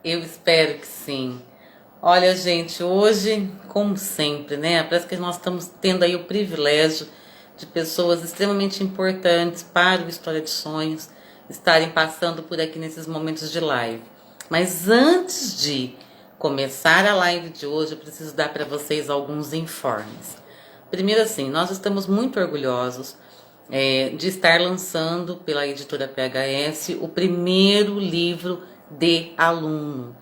Eu espero que sim. Olha, gente, hoje, como sempre, né? Parece que nós estamos tendo aí o privilégio de pessoas extremamente importantes para o História de Sonhos estarem passando por aqui nesses momentos de live. Mas antes de começar a live de hoje, eu preciso dar para vocês alguns informes. Primeiro, assim, nós estamos muito orgulhosos de estar lançando pela editora PHS o primeiro livro de aluno.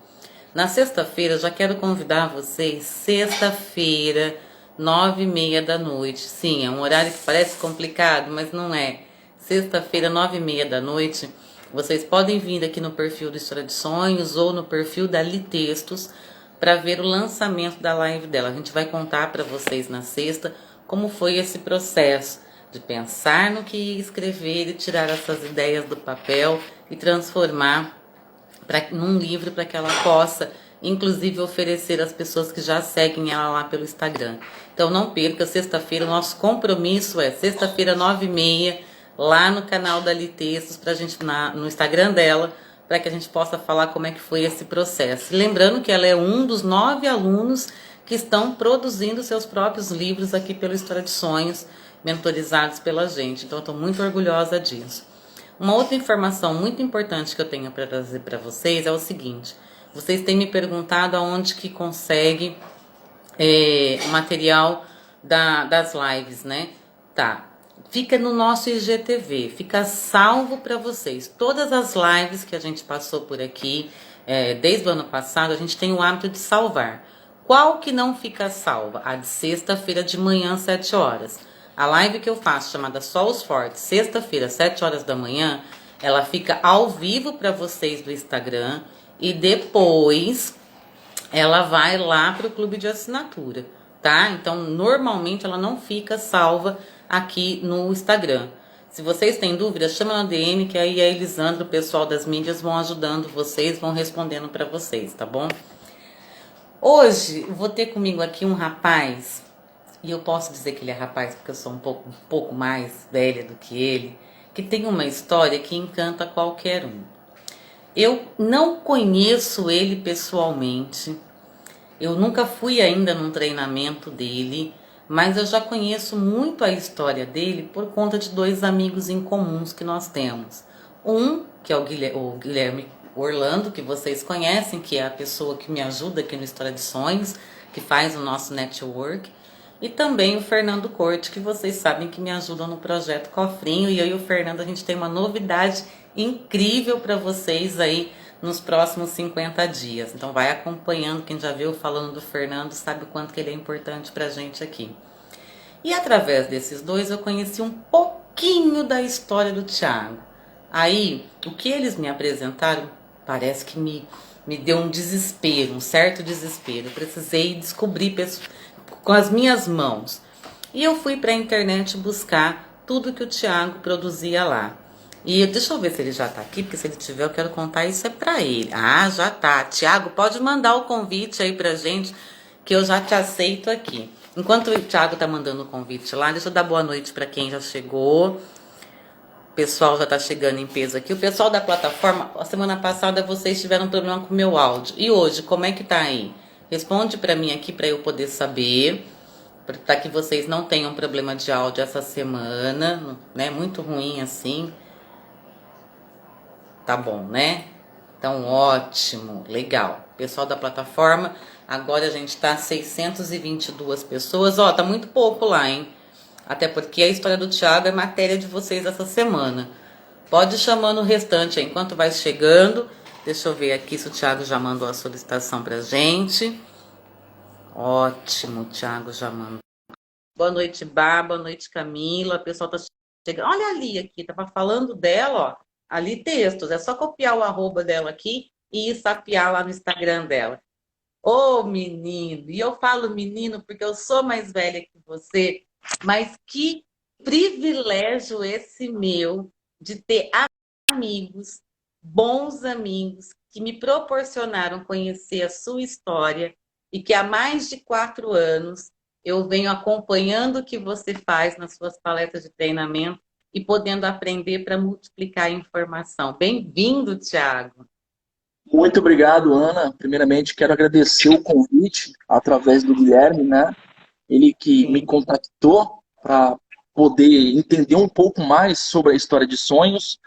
Na sexta-feira, já quero convidar vocês, sexta-feira, 9h30 da noite. Sim, é um horário que parece complicado, mas não é. Sexta-feira, 9h30 da noite, vocês podem vir aqui no perfil do História de Sonhos ou no perfil da Li Textos para ver o lançamento da live dela. A gente vai contar para vocês na sexta como foi esse processo de pensar no que ia escrever e tirar essas ideias do papel e transformar num livro para que ela possa, inclusive, oferecer às pessoas que já seguem ela lá pelo Instagram. Então não perca, sexta-feira, o nosso compromisso é sexta-feira, 9h30, lá no canal da Li Textos, pra gente, no Instagram dela, para que a gente possa falar como é que foi esse processo. E lembrando que ela é um dos 9 alunos que estão produzindo seus próprios livros aqui pelo História de Sonhos, mentorizados pela gente. Então eu estou muito orgulhosa disso. Uma outra informação muito importante que eu tenho para trazer para vocês é o seguinte: vocês têm me perguntado aonde que consegue o material das lives, né? Tá. Fica no nosso IGTV, fica salvo para vocês. Todas as lives que a gente passou por aqui, desde o ano passado, a gente tem o hábito de salvar. Qual que não fica salva? A de sexta-feira de manhã, 7 horas. A live que eu faço, chamada Só os Fortes, sexta-feira, 7 horas da manhã, ela fica ao vivo para vocês do Instagram e depois ela vai lá para o clube de assinatura, tá? Então, normalmente ela não fica salva aqui no Instagram. Se vocês têm dúvidas, chama no DM que aí a Elisandra, o pessoal das mídias vão ajudando vocês, vão respondendo para vocês, tá bom? Hoje eu vou ter comigo aqui um rapaz, e eu posso dizer que ele é rapaz porque eu sou um pouco mais velha do que ele, que tem uma história que encanta qualquer um. Eu não conheço ele pessoalmente, eu nunca fui ainda num treinamento dele, mas eu já conheço muito a história dele por conta de 2 amigos em comuns que nós temos. Um, que é o Guilherme Orlando, que vocês conhecem, que é a pessoa que me ajuda aqui no História de Sonhos, que faz o nosso network. E também o Fernando Corte, que vocês sabem que me ajuda no projeto Cofrinho. E eu e o Fernando, a gente tem uma novidade incrível para vocês aí nos próximos 50 dias. Então vai acompanhando, quem já viu falando do Fernando sabe o quanto que ele é importante pra gente aqui. E através desses dois eu conheci um pouquinho da história do Thiago. Aí, o que eles me apresentaram parece que me deu um desespero, um certo desespero. Eu precisei descobrir com as minhas mãos. E eu fui para a internet buscar tudo que o Thiago produzia lá. E deixa eu ver se ele já tá aqui, porque se ele tiver eu quero contar isso é pra ele. Ah, já tá. Thiago, pode mandar o convite aí pra gente, que eu já te aceito aqui. Enquanto o Thiago tá mandando o convite lá, deixa eu dar boa noite pra quem já chegou. O pessoal já tá chegando em peso aqui. O pessoal da plataforma, a semana passada vocês tiveram problema com o meu áudio. E hoje, como é que tá aí? Responde pra mim aqui pra eu poder saber, para que vocês não tenham problema de áudio essa semana, né? Muito ruim assim. Tá bom, né? Então, ótimo, legal. Pessoal da plataforma, agora a gente tá 622 pessoas. Ó, tá muito pouco lá, hein? Até porque a história do Thiago é matéria de vocês essa semana. Pode ir chamando o restante aí, enquanto vai chegando. Deixa eu ver aqui se o Thiago já mandou a solicitação pra gente. Ótimo, o Thiago já mandou. Boa noite, Bá. Boa noite, Camila. O pessoal tá chegando. Olha ali aqui, tava falando dela, ó. Ali textos. É só copiar o arroba dela aqui e sapiar lá no Instagram dela. Ô, menino! E eu falo menino porque eu sou mais velha que você, mas que privilégio esse meu de ter amigos, bons amigos, que me proporcionaram conhecer a sua história e que há mais de 4 anos eu venho acompanhando o que você faz nas suas palestras de treinamento e podendo aprender para multiplicar a informação. Bem-vindo, Thiago! Muito obrigado, Ana. Primeiramente, quero agradecer o convite através do Guilherme, né? Ele que me Sim. contactou para poder entender um pouco mais sobre a história de sonhos.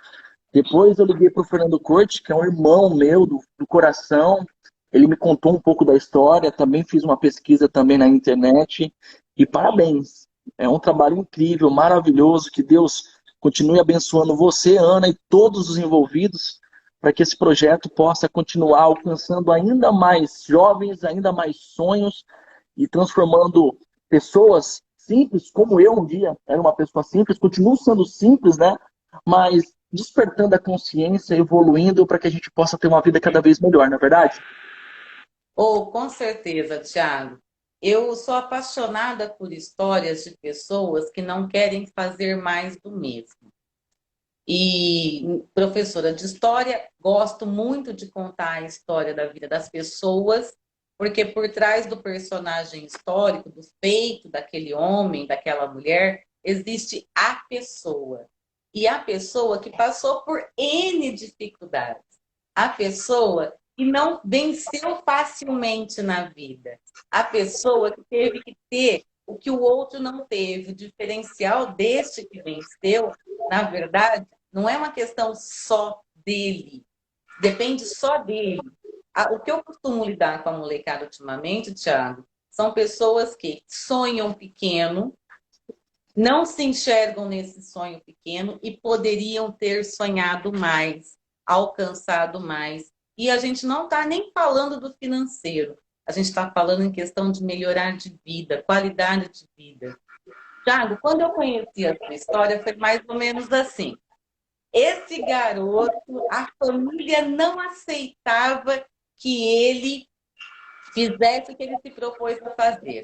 Depois eu liguei para o Fernando Corte, que é um irmão meu do coração. Ele me contou um pouco da história, também fiz uma pesquisa também na internet. E parabéns. É um trabalho incrível, maravilhoso. Que Deus continue abençoando você, Ana, e todos os envolvidos, para que esse projeto possa continuar alcançando ainda mais jovens, ainda mais sonhos e transformando pessoas simples, como eu um dia era uma pessoa simples, continuo sendo simples, né? Mas despertando a consciência, evoluindo para que a gente possa ter uma vida cada vez melhor, não é verdade? Ou, com certeza, Thiago. Eu sou apaixonada por histórias de pessoas que não querem fazer mais do mesmo. E professora de história, gosto muito de contar a história da vida das pessoas, porque por trás do personagem histórico, do feito daquele homem, daquela mulher, existe a pessoa. E a pessoa que passou por N dificuldades. A pessoa que não venceu facilmente na vida. A pessoa que teve que ter o que o outro não teve. O diferencial deste que venceu, na verdade, não é uma questão só dele, depende só dele. O que eu costumo lidar com a molecada ultimamente, Thiago, são pessoas que sonham pequeno, não se enxergam nesse sonho pequeno e poderiam ter sonhado mais, alcançado mais. E a gente não está nem falando do financeiro, a gente está falando em questão de melhorar de vida, qualidade de vida. Thiago, quando eu conheci a sua história, foi mais ou menos assim. Esse garoto, a família não aceitava que ele fizesse o que ele se propôs a fazer.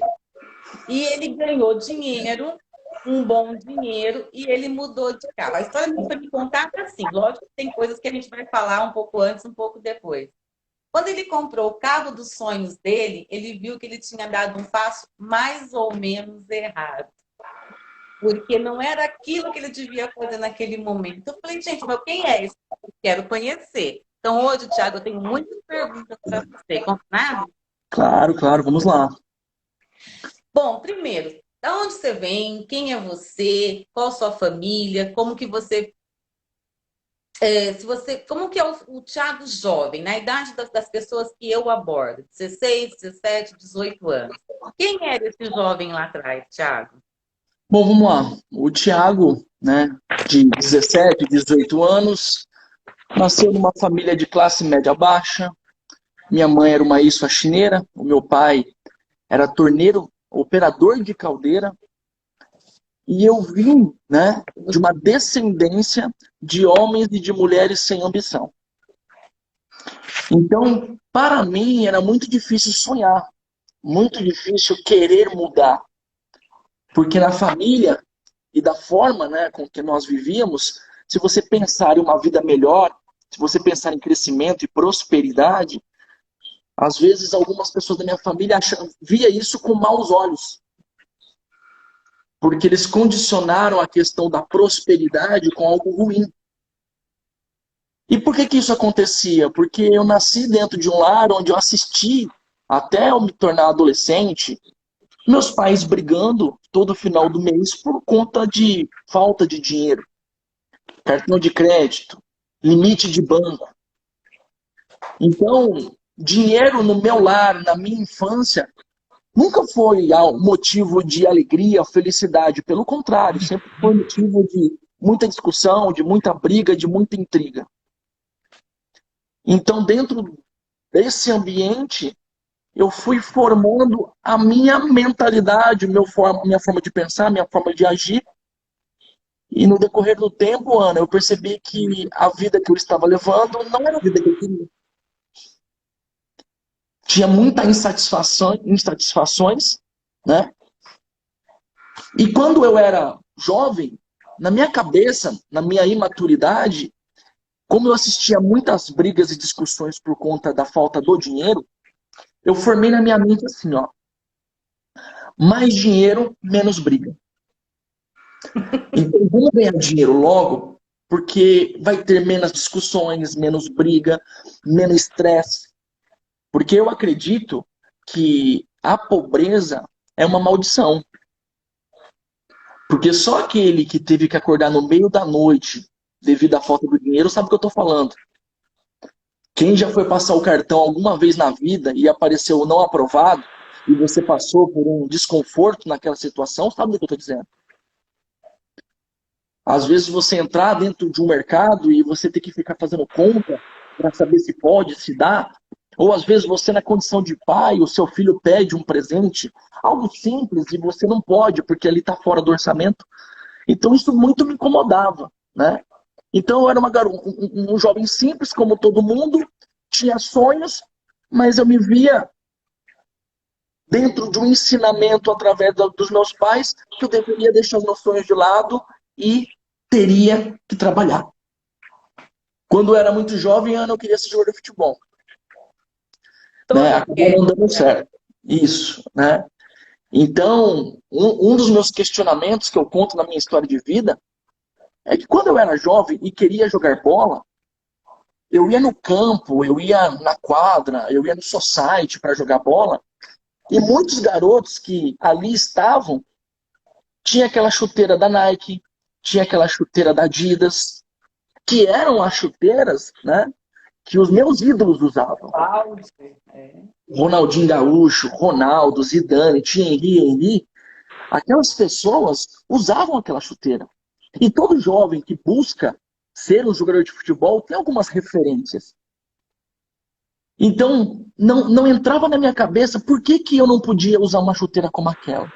E ele ganhou dinheiro, um bom dinheiro, e ele mudou de carro. A história não foi me contar assim. Lógico que tem coisas que a gente vai falar um pouco antes, um pouco depois. Quando ele comprou o carro dos sonhos dele, ele viu que ele tinha dado um passo mais ou menos errado. Porque não era aquilo que ele devia fazer naquele momento. Eu falei, gente, mas quem é esse? Eu quero conhecer. Então, hoje, Thiago, eu tenho muitas perguntas para você. Combinado? Claro, claro, vamos lá. Bom, primeiro, de onde você vem? Quem é você? Qual a sua família? Como que você, se você, como que é o Thiago jovem, na idade das pessoas que eu abordo, 16, 17, 18 anos. Quem era esse jovem lá atrás, Thiago? Bom, vamos lá. O Tiago, né, de 17, 18 anos, nasceu numa família de classe média baixa. Minha mãe era uma ex-faxineira, o meu pai era torneiro, operador de caldeira. E eu vim, né, de uma descendência de homens e de mulheres sem ambição. Então, para mim, era muito difícil sonhar, muito difícil querer mudar, porque na família e da forma, né, com que nós vivíamos, se você pensar em uma vida melhor, se você pensar em crescimento e prosperidade, às vezes algumas pessoas da minha família via isso com maus olhos, porque eles condicionaram a questão da prosperidade com algo ruim. E por que que isso acontecia? Porque eu nasci dentro de um lar onde eu assisti, até eu me tornar adolescente, meus pais brigando todo final do mês por conta de falta de dinheiro, cartão de crédito, limite de banco. Então, dinheiro no meu lar, na minha infância, nunca foi motivo de alegria, felicidade. Pelo contrário, sempre foi motivo de muita discussão, de muita briga, de muita intriga. Então, dentro desse ambiente, eu fui formando a minha mentalidade, minha forma de pensar, minha forma de agir. E no decorrer do tempo, Ana, eu percebi que a vida que eu estava levando não era a vida que eu queria. Tinha muita insatisfações, né? E quando eu era jovem, na minha cabeça, na minha imaturidade, como eu assistia muitas brigas e discussões por conta da falta do dinheiro, eu formei na minha mente assim, ó, mais dinheiro, menos briga. Então, vamos ganhar dinheiro logo, porque vai ter menos discussões, menos briga, menos estresse. Porque eu acredito que a pobreza é uma maldição. Porque só aquele que teve que acordar no meio da noite devido à falta do dinheiro sabe o que eu estou falando. Quem já foi passar o cartão alguma vez na vida e apareceu não aprovado, e você passou por um desconforto naquela situação, sabe do que eu estou dizendo? Às vezes você entrar dentro de um mercado e você ter que ficar fazendo conta para saber se pode, se dá. Ou às vezes você na condição de pai, o seu filho pede um presente, algo simples, e você não pode, porque ali está fora do orçamento. Então isso muito me incomodava, né? Então eu era um jovem simples, como todo mundo, tinha sonhos, mas eu me via dentro de um ensinamento através dos meus pais que eu deveria deixar os meus sonhos de lado e teria que trabalhar. Quando eu era muito jovem, Ana, eu queria ser jogador de futebol. Né? Acabou não dando certo. Isso, né? Então, um dos meus questionamentos que eu conto na minha história de vida é que quando eu era jovem e queria jogar bola, eu ia no campo, eu ia na quadra, eu ia no society para jogar bola, e muitos garotos que ali estavam tinha aquela chuteira da Nike, tinha aquela chuteira da Adidas, que eram as chuteiras, né, que os meus ídolos usavam. Ronaldinho Gaúcho, Ronaldo, Zidane, Thierry Henry, aquelas pessoas usavam aquela chuteira. E todo jovem que busca ser um jogador de futebol tem algumas referências. Então, não entrava na minha cabeça por que eu não podia usar uma chuteira como aquela.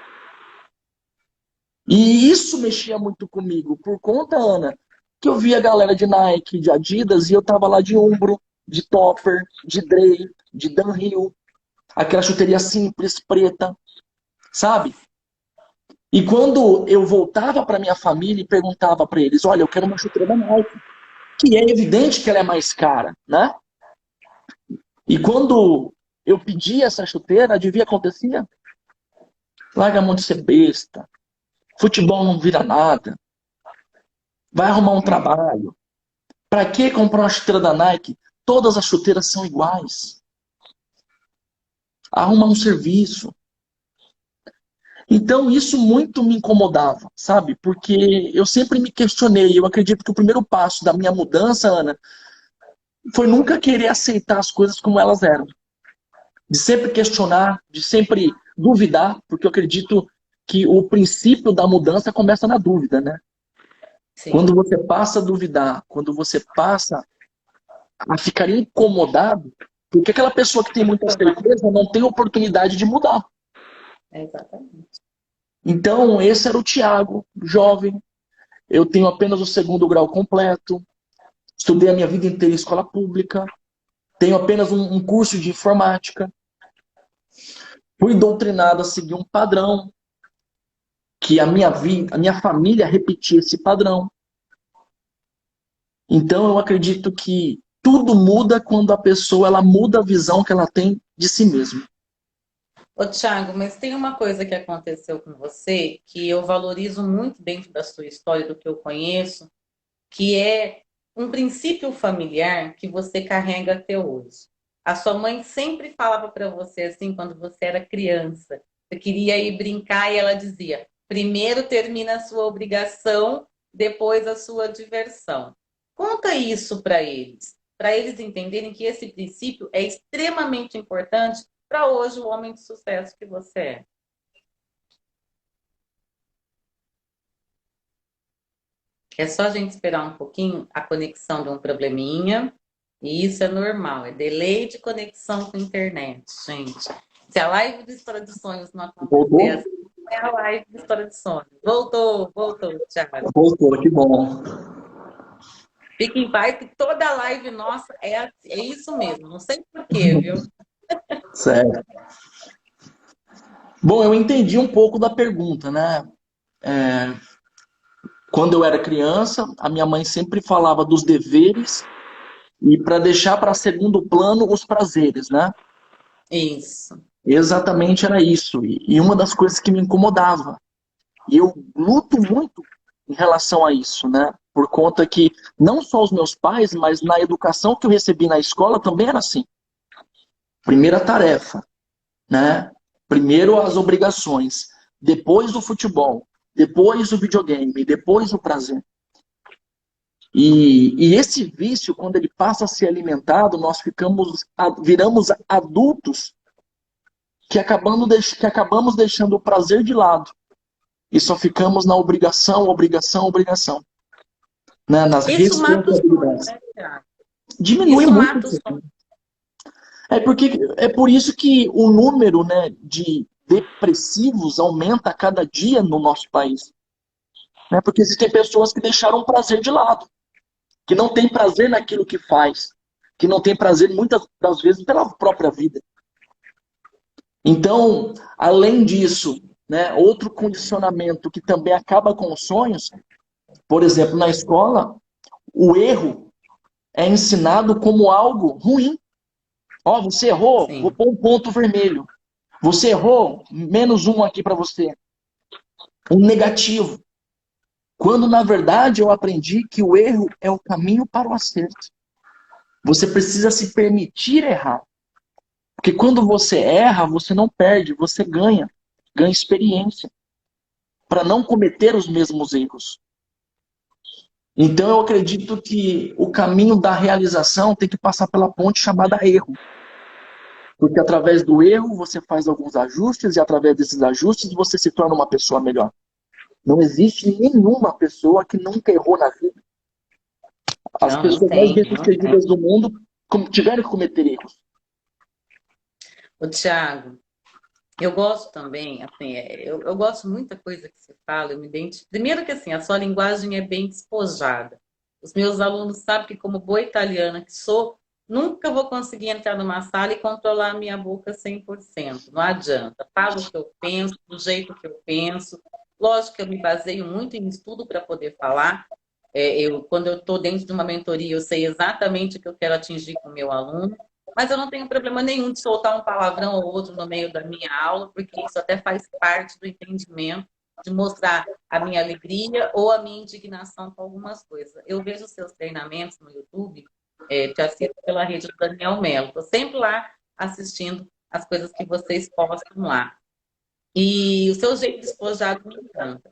E isso mexia muito comigo, por conta, Ana, que eu via a galera de Nike, de Adidas, e eu tava lá de Umbro, de Topper, de Dre, de Dunhill, aquela chuteria simples, preta, sabe? E quando eu voltava para minha família e perguntava para eles, olha, eu quero uma chuteira da Nike, que é evidente que ela é mais cara, né? E quando eu pedia essa chuteira, adivinha o que acontecia? Larga a mão de ser besta, futebol não vira nada, vai arrumar um trabalho. Para que comprar uma chuteira da Nike? Todas as chuteiras são iguais. Arruma um serviço. Então isso muito me incomodava, sabe? Porque eu sempre me questionei. Eu acredito que o primeiro passo da minha mudança, Ana, foi nunca querer aceitar as coisas como elas eram. De sempre questionar, de sempre duvidar, porque eu acredito que o princípio da mudança começa na dúvida, né? Sim. Quando você passa a duvidar, quando você passa a ficar incomodado, porque aquela pessoa que tem muita certeza não tem oportunidade de mudar. Exatamente. Então, esse era o Thiago, jovem. Eu tenho apenas o 2º grau completo. Estudei a minha vida inteira em escola pública. Tenho apenas um curso de informática. Fui doutrinado a seguir um padrão que a minha família repetia esse padrão. Então, eu acredito que tudo muda quando a pessoa ela muda a visão que ela tem de si mesma. Ô, Thiago, mas tem uma coisa que aconteceu com você que eu valorizo muito dentro da sua história, do que eu conheço, que é um princípio familiar que você carrega até hoje. A sua mãe sempre falava para você assim, quando você era criança, você queria ir brincar e ela dizia: primeiro termina a sua obrigação, depois a sua diversão. Conta isso para eles entenderem que esse princípio é extremamente importante para hoje o homem de sucesso que você é. É só a gente esperar um pouquinho a conexão de um probleminha, e isso é normal, é delay de conexão com a internet, gente. Se a live do História de Sonhos não acontece, não é a live do História de Sonhos. Voltou, Thiago. Voltou, que bom. Fique em paz, que toda live nossa é isso mesmo, não sei porquê, viu? Certo. Bom, eu entendi um pouco da pergunta, né? Quando eu era criança, a minha mãe sempre falava dos deveres e para deixar para segundo plano os prazeres, né? Isso. Exatamente era isso. E uma das coisas que me incomodava. E eu luto muito em relação a isso, né? por conta que não só os meus pais, mas na educação que eu recebi na escola também era assim. Primeira tarefa, né? Primeiro as obrigações, depois o futebol, depois o videogame, depois o prazer. E esse vício, quando ele passa a ser alimentado, nós viramos adultos que acabamos deixando o prazer de lado e só ficamos na obrigação, obrigação, obrigação, né? Nas Isso mata os sonhos, responsabilidades. né, Tiago? Diminui Isso muito. mata os sonhos. É por isso que o número, né, de depressivos aumenta a cada dia no nosso país. Né? Porque existem pessoas que deixaram o prazer de lado, que não tem prazer naquilo que faz, que não tem prazer muitas das vezes pela própria vida. Então, além disso, né, outro condicionamento que também acaba com os sonhos, por exemplo, na escola, o erro é ensinado como algo ruim. Ó, você errou, vou Sim. pôr um ponto vermelho. Você errou, -1 aqui para você. Um negativo. Quando, na verdade, eu aprendi que o erro é o caminho para o acerto. Você precisa se permitir errar. Porque quando você erra, você não perde, você ganha. Ganha experiência. Para não cometer os mesmos erros. Então, eu acredito que o caminho da realização tem que passar pela ponte chamada erro. Porque através do erro você faz alguns ajustes e através desses ajustes você se torna uma pessoa melhor. Não existe nenhuma pessoa que nunca errou na vida. As Não, não pessoas mais tem, não bem-sucedidas tem. do mundo tiveram que cometer erros. Ô, Tiago, eu gosto também, assim, eu gosto muita coisa que você fala, eu me identifico. Primeiro que assim, a sua linguagem é bem despojada. Os meus alunos sabem que, como boa italiana que sou, nunca vou conseguir entrar numa sala e controlar a minha boca 100%. Não adianta. Falo o que eu penso, do jeito que eu penso. Lógico que eu me baseio muito em estudo para poder falar. Quando eu estou dentro de uma mentoria, eu sei exatamente o que eu quero atingir com o meu aluno. Mas eu não tenho problema nenhum de soltar um palavrão ou outro no meio da minha aula, porque isso até faz parte do entendimento, de mostrar a minha alegria ou a minha indignação com algumas coisas. Eu vejo os seus treinamentos no YouTube, te assisto pela rede do Daniel Mello. Estou sempre lá assistindo as coisas que vocês postam lá. E o seu jeito despojado me encanta.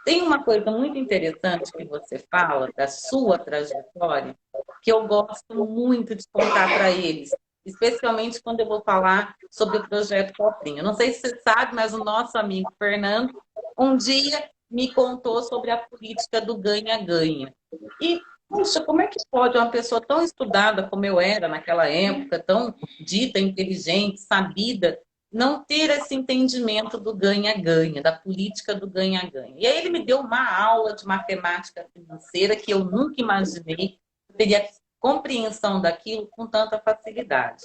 Tem uma coisa muito interessante que você fala da sua trajetória, que eu gosto muito de contar para eles, especialmente quando eu vou falar sobre o projeto Cofrinho. Eu não sei se você sabe, mas o nosso amigo Fernando um dia me contou sobre a política do ganha-ganha. E, puxa, como é que pode uma pessoa tão estudada como eu era naquela época, tão dita, inteligente, sabida, não ter esse entendimento do ganha-ganha, da política do ganha-ganha. E aí ele me deu uma aula de matemática financeira que eu nunca imaginei que teria compreensão daquilo com tanta facilidade.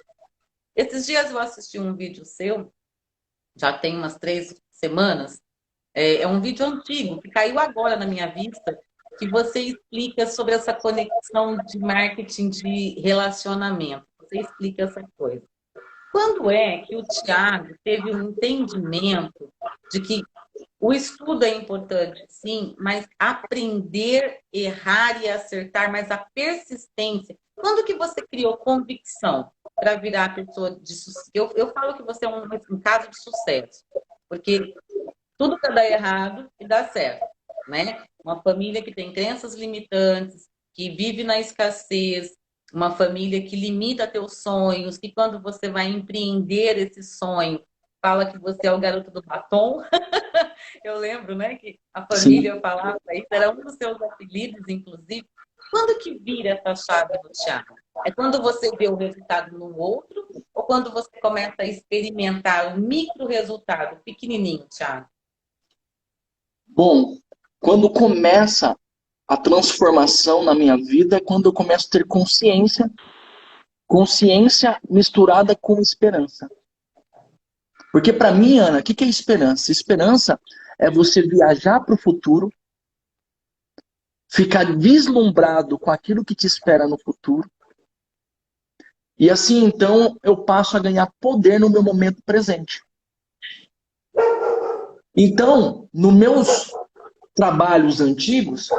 Esses dias eu assisti um vídeo seu, já tem umas 3 semanas, é um vídeo antigo, que caiu agora na minha vista, que você explica sobre essa conexão de marketing de relacionamento. Você explica essa coisa. Quando é que o Tiago teve um entendimento de que o estudo é importante, sim, mas aprender, errar e acertar, mas a persistência. Quando que você criou convicção para virar pessoa de sucesso? Eu falo que você é um caso de sucesso, porque tudo que dá errado e dá certo, né? Uma família que tem crenças limitantes, que vive na escassez, uma família que limita teus sonhos, que quando você vai empreender esse sonho, fala que você é o garoto do batom. Eu lembro, né, que a Sim. família falava isso, era um dos seus apelidos, inclusive. Quando que vira essa chave do Thiago? É quando você vê o resultado no outro ou quando você começa a experimentar o micro resultado, pequenininho, Thiago? Bom, quando começa a transformação na minha vida é quando eu começo a ter consciência, consciência misturada com esperança. Porque para mim, Ana, o que é esperança? Esperança é você viajar para o futuro, ficar vislumbrado com aquilo que te espera no futuro, e assim então eu passo a ganhar poder no meu momento presente. Então, nos meus trabalhos antigos,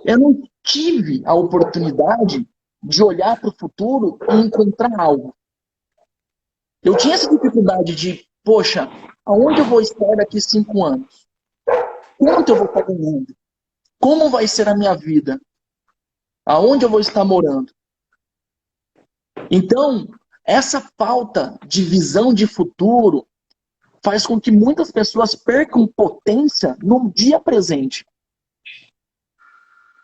eu não tive a oportunidade de olhar para o futuro e encontrar algo. Eu tinha essa dificuldade de, poxa, aonde eu vou estar daqui 5 anos? Quanto eu vou estar ganhando? Como vai ser a minha vida? Aonde eu vou estar morando? Então, essa falta de visão de futuro faz com que muitas pessoas percam potência no dia presente.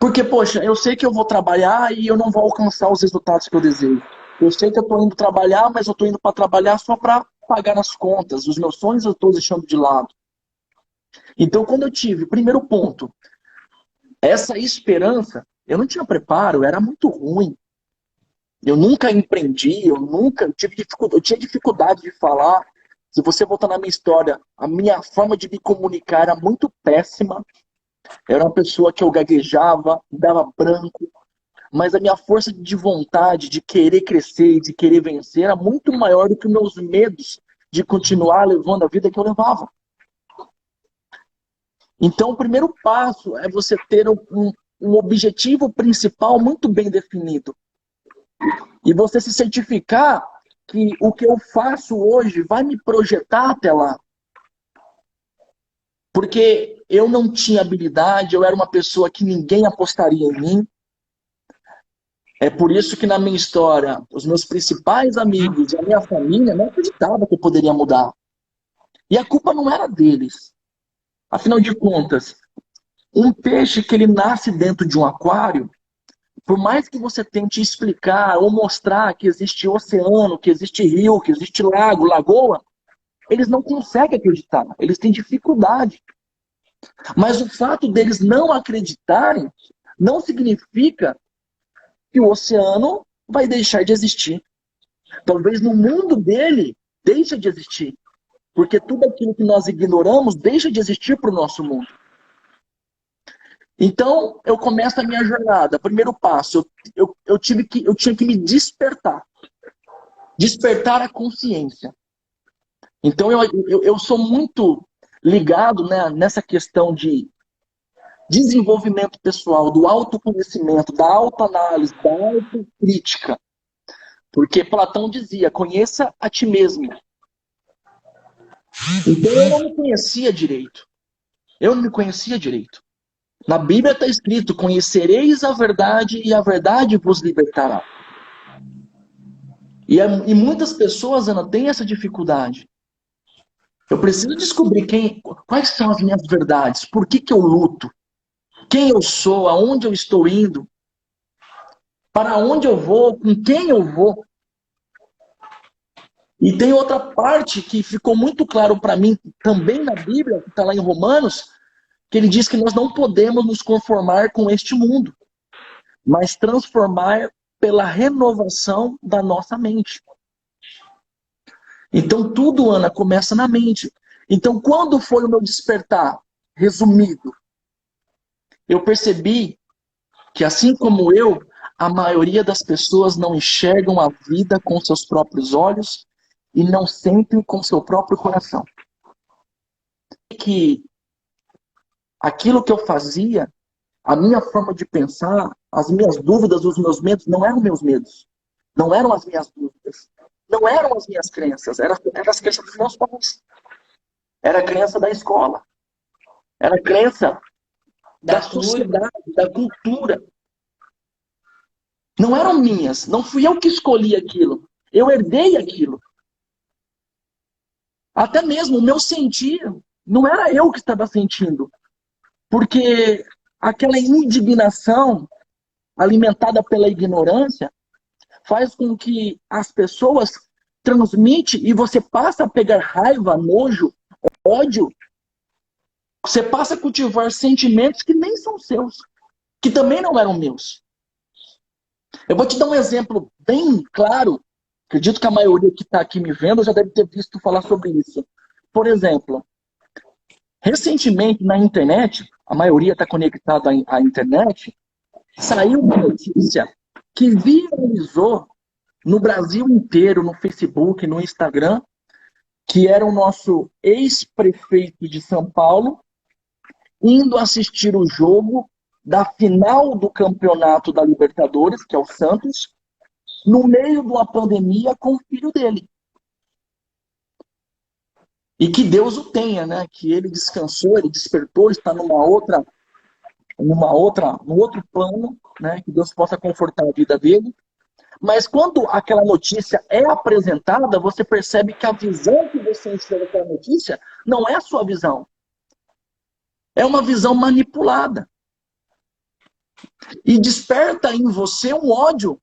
Porque, poxa, eu sei que eu vou trabalhar e eu não vou alcançar os resultados que eu desejo. Eu sei que eu estou indo trabalhar, mas eu estou indo para trabalhar só para pagar as contas. Os meus sonhos eu estou deixando de lado. Então, quando eu tive, primeiro ponto, essa esperança, eu não tinha preparo, era muito ruim. Eu nunca empreendi, eu tinha dificuldade de falar. Se você voltar na minha história, a minha forma de me comunicar era muito péssima. Era uma pessoa que eu gaguejava, dava branco, mas a minha força de vontade, de querer crescer, de querer vencer, era muito maior do que os meus medos de continuar levando a vida que eu levava. Então, o primeiro passo é você ter um objetivo principal muito bem definido. E você se certificar que o que eu faço hoje vai me projetar até lá. Porque eu não tinha habilidade, eu era uma pessoa que ninguém apostaria em mim. É por isso que na minha história, os meus principais amigos e a minha família não acreditavam que eu poderia mudar. E a culpa não era deles. Afinal de contas, um peixe que ele nasce dentro de um aquário, por mais que você tente explicar ou mostrar que existe oceano, que existe rio, que existe lago, lagoa, eles não conseguem acreditar, eles têm dificuldade. Mas o fato deles não acreditarem não significa que o oceano vai deixar de existir. Talvez no mundo dele deixe de existir. Porque tudo aquilo que nós ignoramos deixa de existir para o nosso mundo. Então, eu começo a minha jornada. Primeiro passo, eu tinha que me despertar. Despertar a consciência. Então, eu sou muito ligado, né, nessa questão de desenvolvimento pessoal, do autoconhecimento, da autoanálise, da autocrítica. Porque Platão dizia, conheça a ti mesmo. Então, eu não me conhecia direito. Eu não me conhecia direito. Na Bíblia está escrito, conhecereis a verdade e a verdade vos libertará. E muitas pessoas, Ana, têm essa dificuldade. Eu preciso descobrir quais são as minhas verdades, por que eu luto, quem eu sou, aonde eu estou indo, para onde eu vou, com quem eu vou. E tem outra parte que ficou muito claro para mim, também na Bíblia, que está lá em Romanos, que ele diz que nós não podemos nos conformar com este mundo, mas transformar pela renovação da nossa mente. Então tudo, Ana, começa na mente. Então quando foi o meu despertar? Resumido, eu percebi que assim como eu, a maioria das pessoas não enxergam a vida com seus próprios olhos e não sentem com seu próprio coração. Que aquilo que eu fazia, a minha forma de pensar, as minhas dúvidas, os meus medos, não eram meus medos. Não eram as minhas dúvidas. Não eram as minhas crenças. Eram as crenças dos meus pais. Era a crença da escola. Era a crença da sociedade, da cultura. Não eram minhas. Não fui eu que escolhi aquilo. Eu herdei aquilo. Até mesmo o meu sentir, não era eu que estava sentindo. Porque aquela indignação alimentada pela ignorância faz com que as pessoas transmitem e você passa a pegar raiva, nojo, ódio. Você passa a cultivar sentimentos que nem são seus, que também não eram meus. Eu vou te dar um exemplo bem claro. Acredito que a maioria que está aqui me vendo já deve ter visto falar sobre isso. Por exemplo, recentemente na internet, a maioria está conectada à internet, saiu uma notícia que viralizou no Brasil inteiro, no Facebook, no Instagram, que era o nosso ex-prefeito de São Paulo indo assistir o jogo da final do campeonato da Libertadores, que é o Santos, no meio de uma pandemia com o filho dele. E que Deus o tenha, né? Que ele descansou, ele despertou, está num outro plano, né? Que Deus possa confortar a vida dele. Mas quando aquela notícia é apresentada, você percebe que a visão que você enxerga daquela notícia não é a sua visão. É uma visão manipulada. E desperta em você um ódio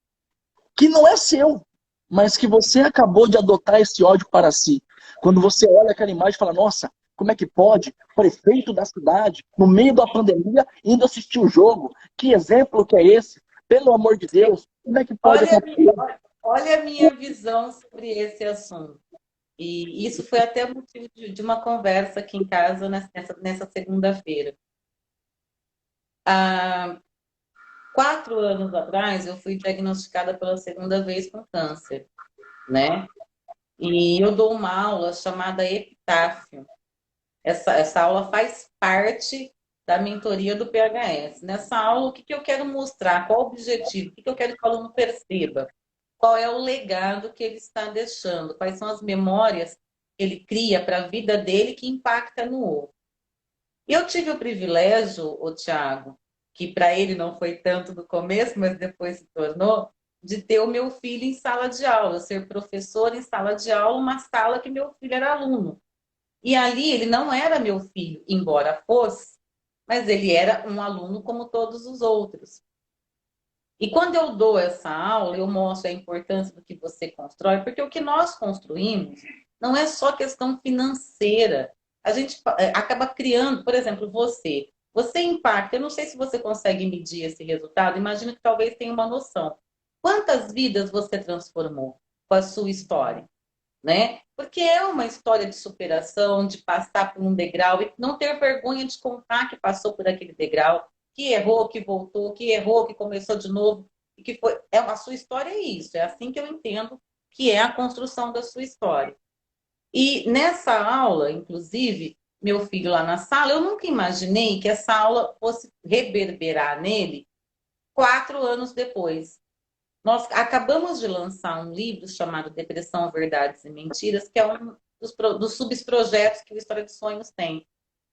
que não é seu, mas que você acabou de adotar esse ódio para si. Quando você olha aquela imagem e fala, nossa, como é que pode? Prefeito da cidade, no meio da pandemia, indo assistir o jogo. Que exemplo que é esse? Pelo amor de Deus, como é que pode Olha, acontecer? olha a minha visão sobre esse assunto. E isso foi até motivo de uma conversa aqui em casa nessa segunda-feira. Há 4 anos atrás, eu fui diagnosticada pela segunda vez com câncer, né? E eu dou uma aula chamada Epitáfio. Essa aula faz parte da mentoria do PHS. Nessa aula, o que eu quero mostrar? Qual o objetivo? O que eu quero que o aluno perceba? Qual é o legado que ele está deixando? Quais são as memórias que ele cria para a vida dele que impacta no outro? E eu tive o privilégio, o Tiago, que para ele não foi tanto no começo, mas depois se tornou, de ter o meu filho em sala de aula, ser professor em sala de aula, uma sala que meu filho era aluno. E ali ele não era meu filho, embora fosse, mas ele era um aluno como todos os outros. E quando eu dou essa aula, eu mostro a importância do que você constrói, porque o que nós construímos não é só questão financeira. A gente acaba criando, por exemplo, você impacta, eu não sei se você consegue medir esse resultado, imagino que talvez tenha uma noção. Quantas vidas você transformou com a sua história? Né? Porque é uma história de superação, de passar por um degrau e não ter vergonha de contar que passou por aquele degrau, que errou, que voltou, que errou, que começou de novo, e que foi. A sua história é isso, é assim que eu entendo que é a construção da sua história. E nessa aula, inclusive, meu filho lá na sala, eu nunca imaginei que essa aula fosse reverberar nele 4 anos depois. Nós acabamos de lançar um livro chamado Depressão, Verdades e Mentiras, que é um dos subprojetos que o História de Sonhos tem.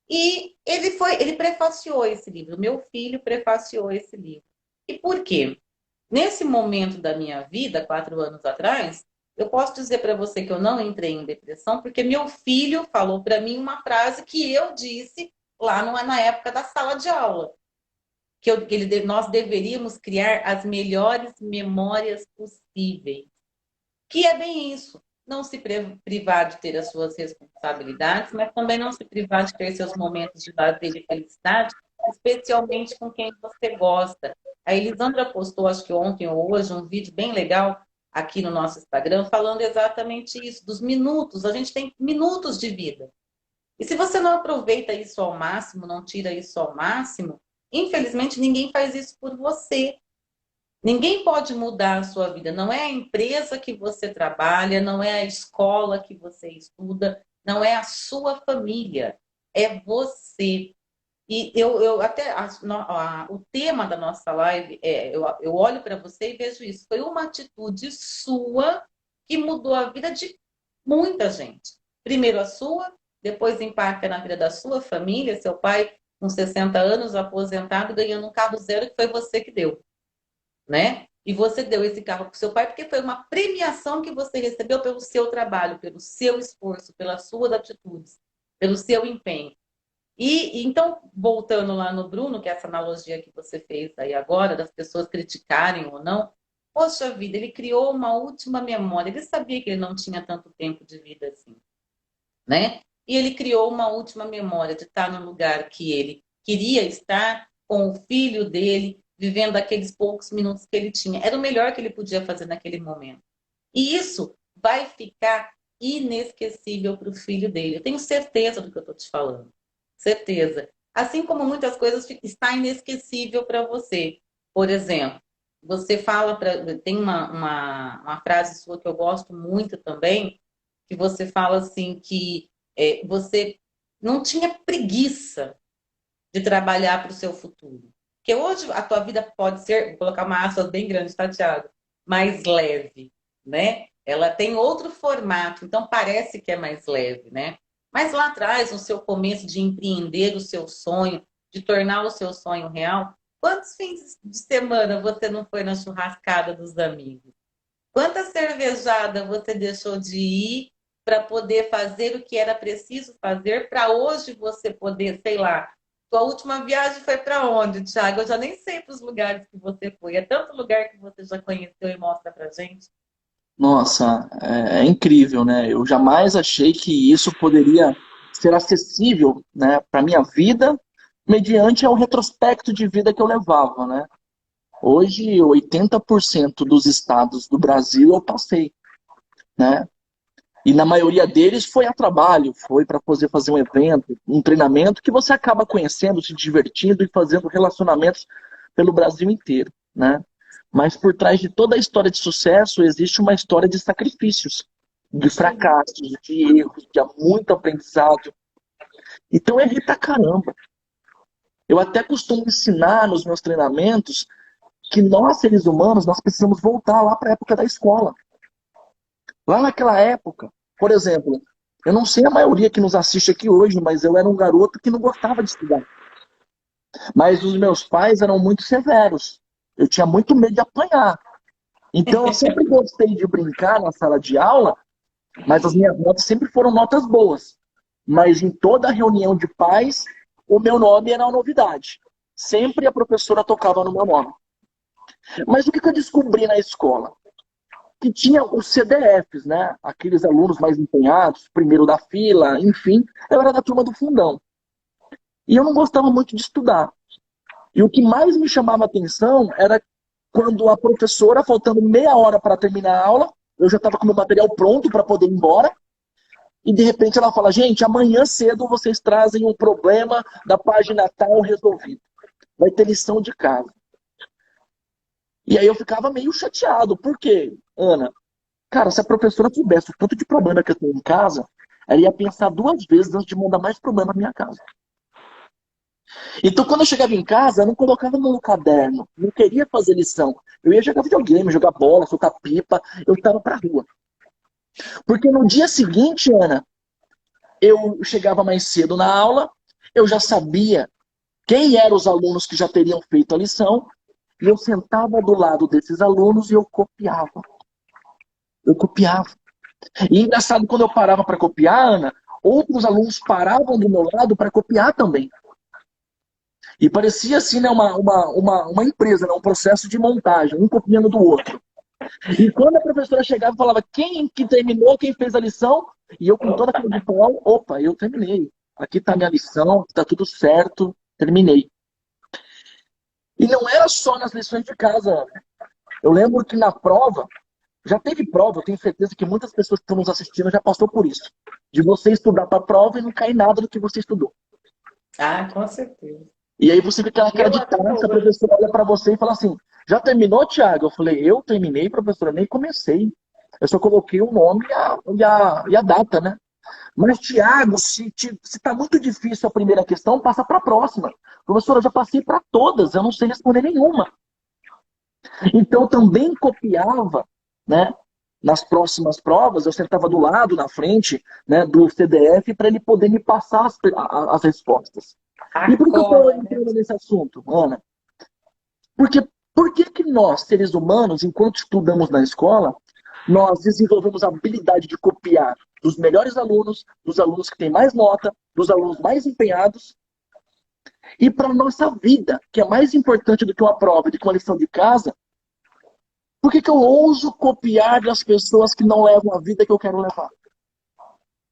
E ele prefaciou esse livro, meu filho prefaciou esse livro. E por quê? Nesse momento da minha vida, 4 anos atrás, eu posso dizer para você que eu não entrei em depressão, porque meu filho falou para mim uma frase que eu disse lá na época da sala de aula nós deveríamos criar as melhores memórias possíveis. Que é bem isso. Não se privar de ter as suas responsabilidades, mas também não se privar de ter seus momentos de lazer e felicidade, especialmente com quem você gosta. A Elisandra postou, acho que ontem ou hoje, um vídeo bem legal aqui no nosso Instagram, falando exatamente isso, dos minutos. A gente tem minutos de vida. E se você não aproveita isso ao máximo, não tira isso ao máximo, infelizmente ninguém faz isso por você. Ninguém pode mudar a sua vida. Não é a empresa que você trabalha, não é a escola que você estuda, não é a sua família. É você. E eu até o tema da nossa live eu olho para você e vejo isso. Foi uma atitude sua que mudou a vida de muita gente. Primeiro a sua, depois impacta na vida da sua família, seu pai com 60 anos, aposentado, ganhando um carro zero que foi você que deu, né? E você deu esse carro para o seu pai porque foi uma premiação que você recebeu pelo seu trabalho, pelo seu esforço, pelas suas atitudes, pelo seu empenho. E então, voltando lá no Bruno, que é essa analogia que você fez aí agora, das pessoas criticarem ou não, poxa vida, ele criou uma última memória. Ele sabia que ele não tinha tanto tempo de vida assim, né? E ele criou uma última memória de estar no lugar que ele queria estar, com o filho dele, vivendo aqueles poucos minutos que ele tinha. Era o melhor que ele podia fazer naquele momento. E isso vai ficar inesquecível para o filho dele. Eu tenho certeza do que eu estou te falando. Certeza. Assim como muitas coisas está inesquecível para você. Por exemplo, você fala tem uma frase sua que eu gosto muito também, que você fala assim que você não tinha preguiça de trabalhar para o seu futuro. Porque hoje a tua vida pode ser, vou colocar uma aspas bem grande, tá, Thiago? Mais leve, né? Ela tem outro formato, então parece que é mais leve, né? Mas lá atrás, no seu começo de empreender o seu sonho, de tornar o seu sonho real, quantos fins de semana você não foi na churrascada dos amigos? Quanta cervejada você deixou de ir para poder fazer o que era preciso fazer para hoje você poder, sei lá. Sua última viagem foi para onde, Thiago? Eu já nem sei para os lugares que você foi. É tanto lugar que você já conheceu e mostra para gente. Nossa, é incrível, né? Eu jamais achei que isso poderia ser acessível, né, para minha vida, mediante ao retrospecto de vida que eu levava, né? Hoje, 80% dos estados do Brasil eu passei, né? E na maioria deles foi a trabalho, foi para poder fazer um evento, um treinamento que você acaba conhecendo, se divertindo e fazendo relacionamentos pelo Brasil inteiro, né? Mas por trás de toda a história de sucesso existe uma história de sacrifícios, de fracassos, de erros, de muito aprendizado. Então eu errei pra caramba. Eu até costumo ensinar nos meus treinamentos que nós, seres humanos, nós precisamos voltar lá para a época da escola. Lá naquela época, por exemplo, eu não sei a maioria que nos assiste aqui hoje, mas eu era um garoto que não gostava de estudar. Mas os meus pais eram muito severos. Eu tinha muito medo de apanhar. Então eu sempre gostei de brincar na sala de aula, mas as minhas notas sempre foram notas boas. Mas em toda reunião de pais, o meu nome era uma novidade. Sempre a professora tocava no meu nome. Mas o que eu descobri na escola? Que tinha os CDFs, né? Aqueles alunos mais empenhados, primeiro da fila, enfim. Eu era da turma do fundão. E eu não gostava muito de estudar. E o que mais me chamava a atenção era quando a professora, faltando meia hora para terminar a aula, eu já estava com o meu material pronto para poder ir embora, e de repente ela fala, gente, amanhã cedo vocês trazem um problema da página tal resolvido. Vai ter lição de casa. E aí eu ficava meio chateado. Por quê, Ana? Cara, se a professora soubesse o tanto de problema que eu tenho em casa, ela ia pensar duas vezes antes de mandar mais problema na minha casa. Então, quando eu chegava em casa, eu não colocava no caderno, não queria fazer lição. Eu ia jogar videogame, jogar bola, soltar pipa, eu estava pra rua. Porque no dia seguinte, Ana, eu chegava mais cedo na aula, eu já sabia quem eram os alunos que já teriam feito a lição, e eu sentava do lado desses alunos e eu copiava. Eu copiava. E engraçado, quando eu parava para copiar, Ana, outros alunos paravam do meu lado para copiar também. E parecia assim, né, uma empresa, né, um processo de montagem, um copiando do outro. E quando a professora chegava e falava quem que terminou, quem fez a lição, e eu com toda a cara de pau, opa, eu terminei. Aqui está a minha lição, está tudo certo, terminei. E não era só nas lições de casa, Ana. Eu lembro que na prova, já teve prova, eu tenho certeza que muitas pessoas que estão nos assistindo já passou por isso. De você estudar para a prova e não cair nada do que você estudou. Ah, com certeza. E aí você fica naquela Eu de até taça, a hoje. professora olha para você e fala assim, já terminou, Thiago? Eu falei, eu terminei, professora, nem comecei. Eu só coloquei o nome e a data, né? Mas, Thiago, se tá muito difícil a primeira questão, passa para a próxima. Professora, eu já passei para todas, eu não sei responder nenhuma. Então, eu também copiava, né? Nas próximas provas, eu sentava do lado, na frente, né, do CDF, para ele poder me passar as respostas. E A por que eu estou cola, né? entrando nesse assunto, Ana? Porque por que nós, seres humanos, enquanto estudamos na escola, nós desenvolvemos a habilidade de copiar dos melhores alunos, dos alunos que têm mais nota, dos alunos mais empenhados, e para a nossa vida, que é mais importante do que uma prova, do que uma lição de casa, por que eu ouso copiar das pessoas que não levam a vida que eu quero levar?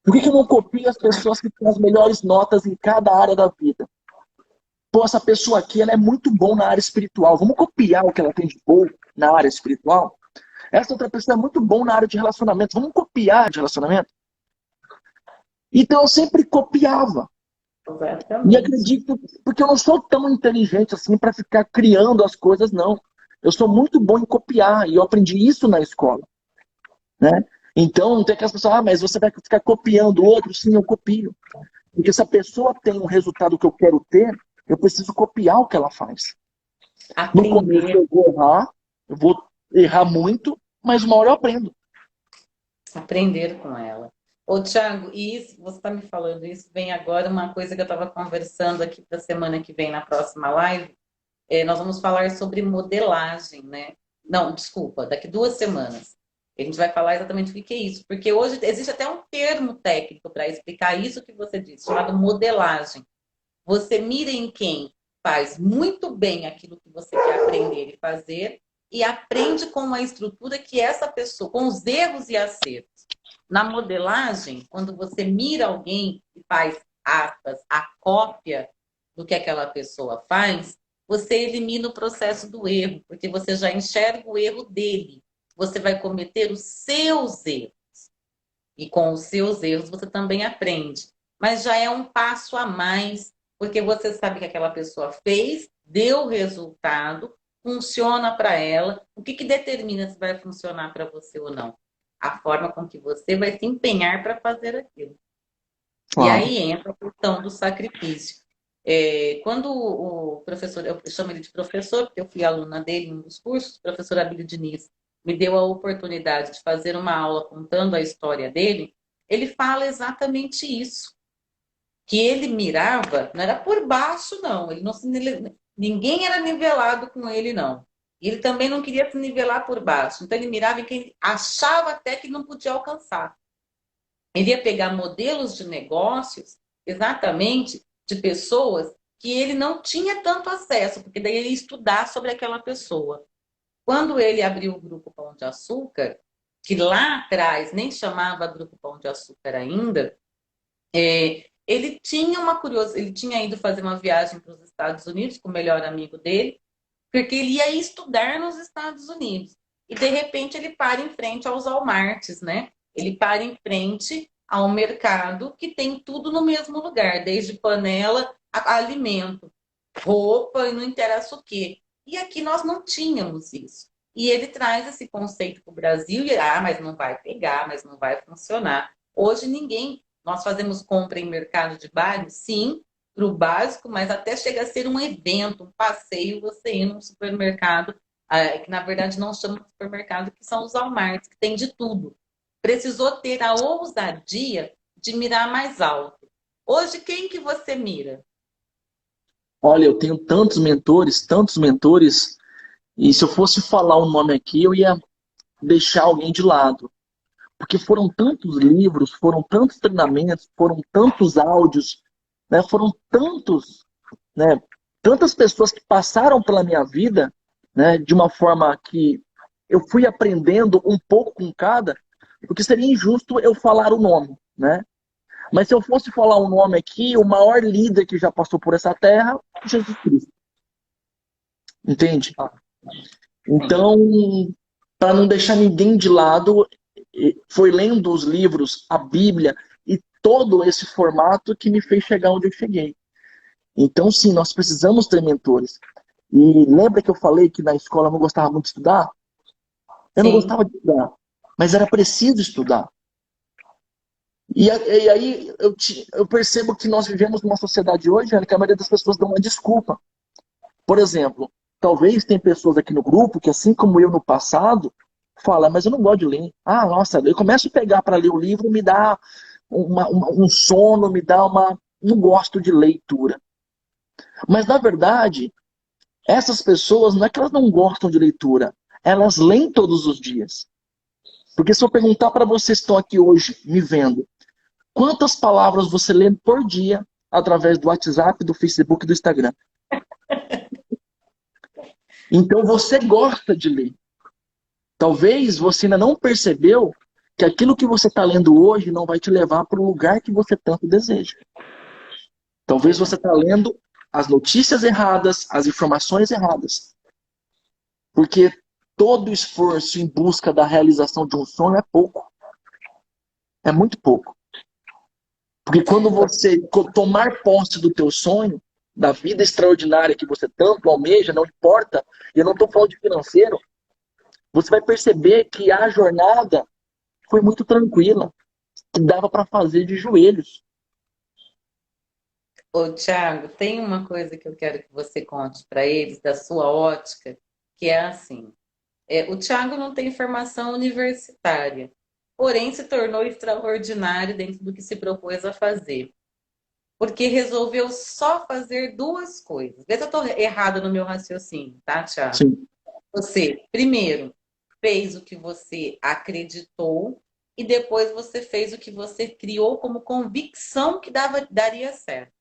Por que eu não copio as pessoas que têm as melhores notas em cada área da vida? Pô, essa pessoa aqui ela é muito bom na área espiritual. Vamos copiar o que ela tem de bom na área espiritual? Essa outra pessoa é muito bom na área de relacionamento. Vamos copiar de relacionamento? Então eu sempre copiava. E Exatamente. acredito, porque eu não sou tão inteligente assim para ficar criando as coisas, não. Eu sou muito bom em copiar e eu aprendi isso na escola, né? Então tem aquelas pessoas, mas você vai ficar copiando o outro? Sim, eu copio. Porque se a pessoa tem um resultado que eu quero ter, eu preciso copiar o que ela faz. No começo Aprender. eu vou errar muito, mas uma hora eu aprendo. Aprender com ela. Ô, Thiago, e isso, você está me falando isso, vem agora uma coisa que eu estava conversando aqui para a semana que vem, na próxima live. Nós vamos falar sobre modelagem, né? Não, desculpa, daqui 2 semanas. A gente vai falar exatamente o que que é isso, porque hoje existe até um termo técnico para explicar isso que você disse, chamado modelagem. Você mira em quem faz muito bem aquilo que você quer aprender e fazer e aprende com a estrutura que essa pessoa, com os erros e acertos. Na modelagem, quando você mira alguém e faz aspas, a cópia do que aquela pessoa faz, você elimina o processo do erro, porque você já enxerga o erro dele. Você vai cometer os seus erros. E com os seus erros você também aprende. Mas já é um passo a mais, porque você sabe que aquela pessoa fez, deu resultado, funciona para ela. O que, que determina se vai funcionar para você ou não? A forma com que você vai se empenhar para fazer aquilo. E Claro. aí entra a questão do sacrifício. Quando o professor, eu chamo ele de professor, porque eu fui aluna dele em um dos cursos, o professor Abílio Diniz, me deu a oportunidade de fazer uma aula contando a história dele, ele fala exatamente isso, que ele mirava, não era por baixo, não, ele não se, ninguém era nivelado com ele, não. E ele também não queria se nivelar por baixo, então ele mirava em quem ele achava até que não podia alcançar. Ele ia pegar modelos de negócios exatamente de pessoas que ele não tinha tanto acesso, porque daí ele ia estudar sobre aquela pessoa. Quando ele abriu o Grupo Pão de Açúcar, que lá atrás nem chamava Grupo Pão de Açúcar ainda, ele tinha uma curiosidade, ele tinha ido fazer uma viagem para os Estados Unidos com o melhor amigo dele, porque ele ia estudar nos Estados Unidos. E de repente ele para em frente aos Walmarts, né? Ele para em frente ao mercado que tem tudo no mesmo lugar, desde panela a alimento, roupa e não interessa o quê. E aqui nós não tínhamos isso. E ele traz esse conceito para o Brasil e, mas não vai pegar, mas não vai funcionar. Hoje ninguém, nós fazemos compra em mercado de bairro, sim, para o básico, mas até chega a ser um evento, um passeio, você ir num supermercado, que na verdade não chama de supermercado, que são os Walmarts, que tem de tudo. Precisou ter a ousadia de mirar mais alto. Hoje, quem que você mira? Olha, eu tenho tantos mentores, e se eu fosse falar o nome aqui, eu ia deixar alguém de lado. Porque foram tantos livros, foram tantos treinamentos, foram tantos áudios, né? Foram tantos, né? Tantas pessoas que passaram pela minha vida, né? De uma forma que eu fui aprendendo um pouco com cada, porque seria injusto eu falar o nome, né? Mas se eu fosse falar um nome aqui, o maior líder que já passou por essa terra, Jesus Cristo. Entende? Então, para não deixar ninguém de lado, foi lendo os livros, a Bíblia e todo esse formato que me fez chegar onde eu cheguei. Então, sim, nós precisamos ter mentores. E lembra que eu falei que na escola eu não gostava muito de estudar? Eu não Sim, gostava de estudar, mas era preciso estudar. E aí eu percebo que nós vivemos numa sociedade hoje que a maioria das pessoas dão uma desculpa. Por exemplo, talvez tem pessoas aqui no grupo que, assim como eu no passado, fala, mas eu não gosto de ler. Ah, nossa, eu começo a pegar para ler o livro, me dá um sono, me dá uma. Não gosto de leitura. Mas, na verdade, essas pessoas não é que elas não gostam de leitura, elas leem todos os dias. Porque se eu perguntar para vocês que estão aqui hoje, me vendo, quantas palavras você lê por dia através do WhatsApp, do Facebook e do Instagram? Então você gosta de ler. Talvez você ainda não percebeu que aquilo que você está lendo hoje não vai te levar para o lugar que você tanto deseja. Talvez você está lendo as notícias erradas, as informações erradas. Porque todo esforço em busca da realização de um sonho é pouco. É muito pouco. Porque quando você tomar posse do teu sonho, da vida extraordinária que você tanto almeja, não importa, e eu não estou falando de financeiro, você vai perceber que a jornada foi muito tranquila, que dava para fazer de joelhos. Ô, Thiago, tem uma coisa que eu quero que você conte para eles, da sua ótica, que é assim: o Thiago não tem formação universitária, porém se tornou extraordinário dentro do que se propôs a fazer, porque resolveu só fazer duas coisas. Vê se eu estou errada no meu raciocínio, tá, Thiago? Sim. Você, primeiro, fez o que você acreditou e depois você fez o que você criou como convicção que daria certo.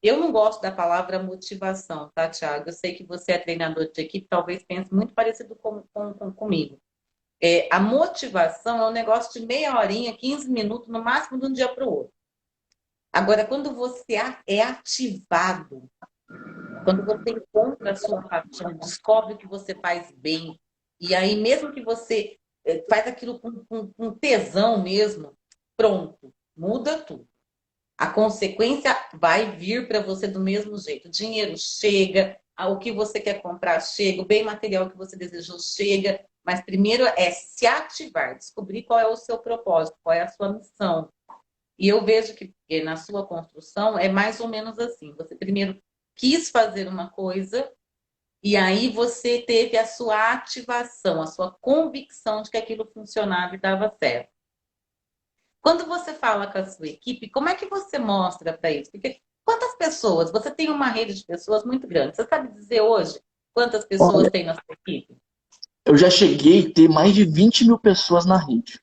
Eu não gosto da palavra motivação, tá, Thiago? Eu sei que você é treinador de equipe, talvez pense muito parecido comigo. A motivação é um negócio de meia horinha, 15 minutos, no máximo de um dia para o outro. Agora, quando você é ativado, quando você encontra a sua paixão, descobre o que você faz bem, e aí mesmo que você faz aquilo com tesão mesmo, pronto, muda tudo. A consequência vai vir para você do mesmo jeito. O dinheiro chega, o que você quer comprar chega, o bem material que você desejou chega, mas primeiro é se ativar, descobrir qual é o seu propósito, qual é a sua missão. E eu vejo que na sua construção é mais ou menos assim. Você primeiro quis fazer uma coisa e aí você teve a sua ativação, a sua convicção de que aquilo funcionava e dava certo. Quando você fala com a sua equipe, como é que você mostra para eles? Porque quantas pessoas? Você tem uma rede de pessoas muito grande. Você sabe dizer hoje quantas pessoas Olha, tem na sua equipe? eu já cheguei a ter mais de 20 mil pessoas na rede,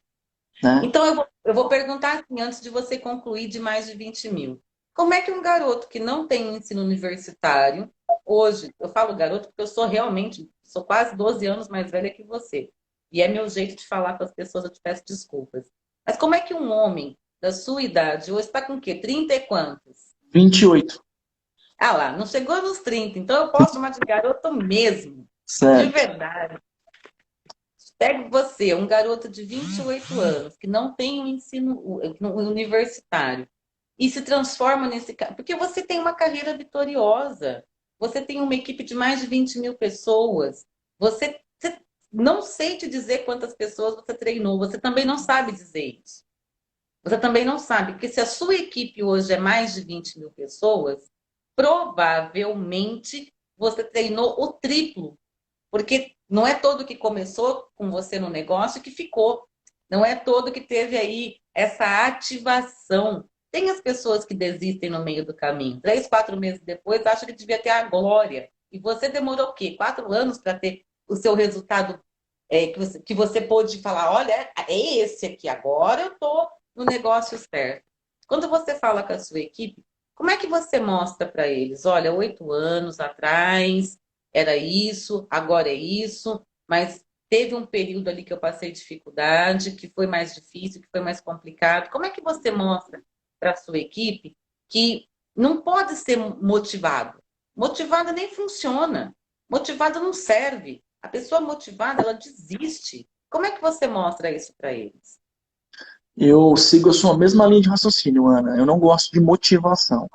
né? Então eu vou perguntar assim, antes de você concluir de mais de 20 mil. Como é que um garoto que não tem ensino universitário, hoje, eu falo garoto porque eu sou realmente, sou quase 12 anos mais velha que você. E é meu jeito de falar com as pessoas, eu te peço desculpas. Mas como é que um homem da sua idade, hoje está com o quê? 30 e quantos? 28, Ah lá, não chegou nos 30, então eu posso chamar de garoto mesmo. De certo? verdade. Pega você, um garoto de 28 anos, que não tem o ensino universitário, e se transforma nesse cara. Porque você tem uma carreira vitoriosa. Você tem uma equipe de mais de 20 mil pessoas. Você não sei te dizer quantas pessoas você treinou. Você também não sabe dizer isso. Você também não sabe, porque se a sua equipe hoje é mais de 20 mil pessoas, provavelmente você treinou o triplo, porque não é todo que começou com você no negócio que ficou. Não é todo que teve aí essa ativação. Tem as pessoas que desistem no meio do caminho. 3, 4 meses depois, acham que devia ter a glória. E você demorou o quê? 4 anos para ter o seu resultado que você pôde falar, olha, é esse aqui, agora eu estou no negócio certo. Quando você fala com a sua equipe, como é que você mostra para eles? Olha, 8 anos atrás era isso, agora é isso, mas teve um período ali que eu passei dificuldade, que foi mais difícil, que foi mais complicado. Como é que você mostra para a sua equipe que não pode ser motivado? Motivado nem funciona. Motivado não serve. A pessoa motivada, ela desiste. Como é que você mostra isso para eles? Eu sigo a sua mesma linha de raciocínio, Ana. Eu não gosto de motivação.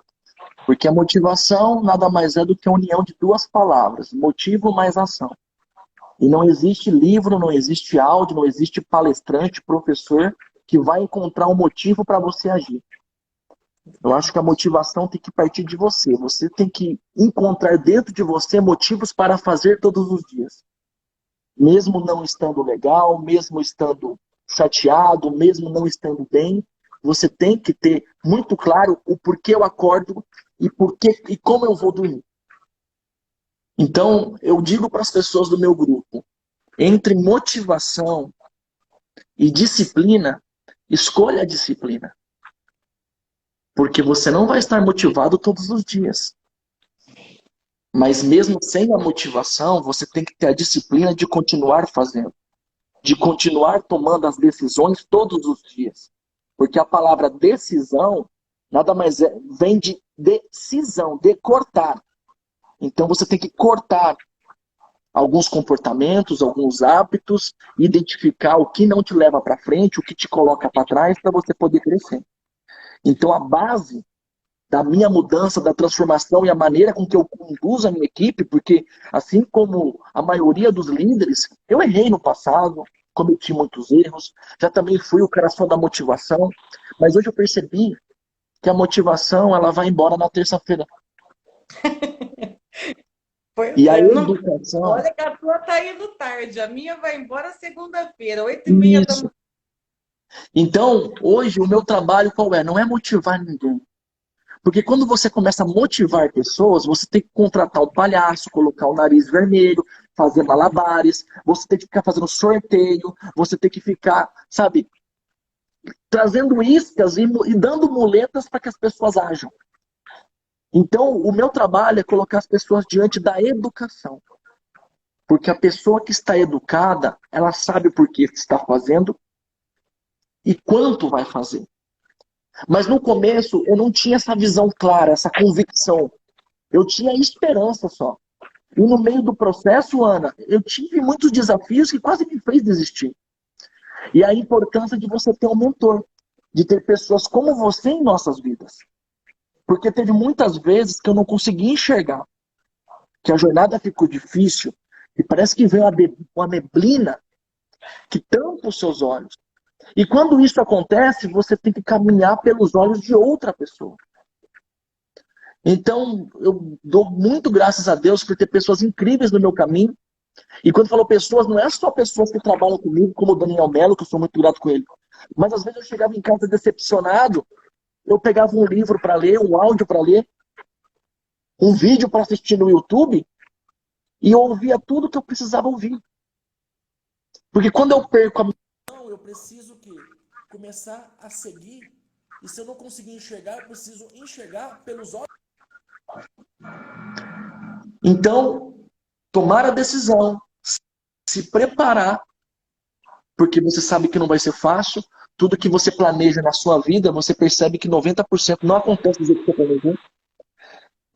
Porque a motivação nada mais é do que a união de duas palavras, motivo mais ação. E não existe livro, não existe áudio, não existe palestrante, professor que vai encontrar um motivo para você agir. Eu acho que a motivação tem que partir de você. Você tem que encontrar dentro de você motivos para fazer todos os dias. Mesmo não estando legal, mesmo estando chateado, mesmo não estando bem, você tem que ter muito claro o porquê eu acordo e porquê e como eu vou dormir. Então, eu digo para as pessoas do meu grupo, entre motivação e disciplina, escolha a disciplina, porque você não vai estar motivado todos os dias. Mas mesmo sem a motivação, você tem que ter a disciplina de continuar fazendo, de continuar tomando as decisões todos os dias. Porque a palavra decisão nada mais é, vem de decisão, de cortar. Então você tem que cortar alguns comportamentos, alguns hábitos, identificar o que não te leva para frente, o que te coloca para trás para você poder crescer. Então a base da minha mudança, da transformação e a maneira com que eu conduzo a minha equipe, porque assim como a maioria dos líderes, eu errei no passado, cometi muitos erros, já também fui o cara só da motivação, mas hoje eu percebi que a motivação ela vai embora na terça-feira. Pois E a é, não... educação, Olha que a tua tá indo tarde, a minha vai embora segunda-feira, 8h30 da isso. manhã. Então, hoje, o meu trabalho qual é? Não é motivar ninguém. Porque quando você começa a motivar pessoas, você tem que contratar o palhaço, colocar o nariz vermelho, fazer malabares, você tem que ficar fazendo sorteio, você tem que ficar, sabe, trazendo iscas e dando muletas para que as pessoas ajam. Então, o meu trabalho é colocar as pessoas diante da educação. Porque a pessoa que está educada, ela sabe por que está fazendo e quanto vai fazer. Mas no começo eu não tinha essa visão clara, essa convicção. Eu tinha esperança só. E no meio do processo, Ana, eu tive muitos desafios que quase me fez desistir. E a importância de você ter um mentor, de ter pessoas como você em nossas vidas. Porque teve muitas vezes que eu não consegui enxergar, que a jornada ficou difícil e parece que veio uma neblina que tampa os seus olhos. E quando isso acontece, você tem que caminhar pelos olhos de outra pessoa. Então, eu dou muito graças a Deus por ter pessoas incríveis no meu caminho. E quando falo pessoas, não é só pessoas que trabalham comigo, como o Daniel Mello, que eu sou muito grato com ele. Mas às vezes eu chegava em casa decepcionado, eu pegava um livro para ler, um áudio para ler, um vídeo para assistir no YouTube, e eu ouvia tudo que eu precisava ouvir. Porque quando eu perco a minha... Eu preciso que começar a seguir. E se eu não conseguir enxergar, eu preciso enxergar pelos olhos. Então, tomar a decisão, se preparar, porque você sabe que não vai ser fácil. Tudo que você planeja na sua vida, você percebe que 90% não acontece do jeito que você planejou.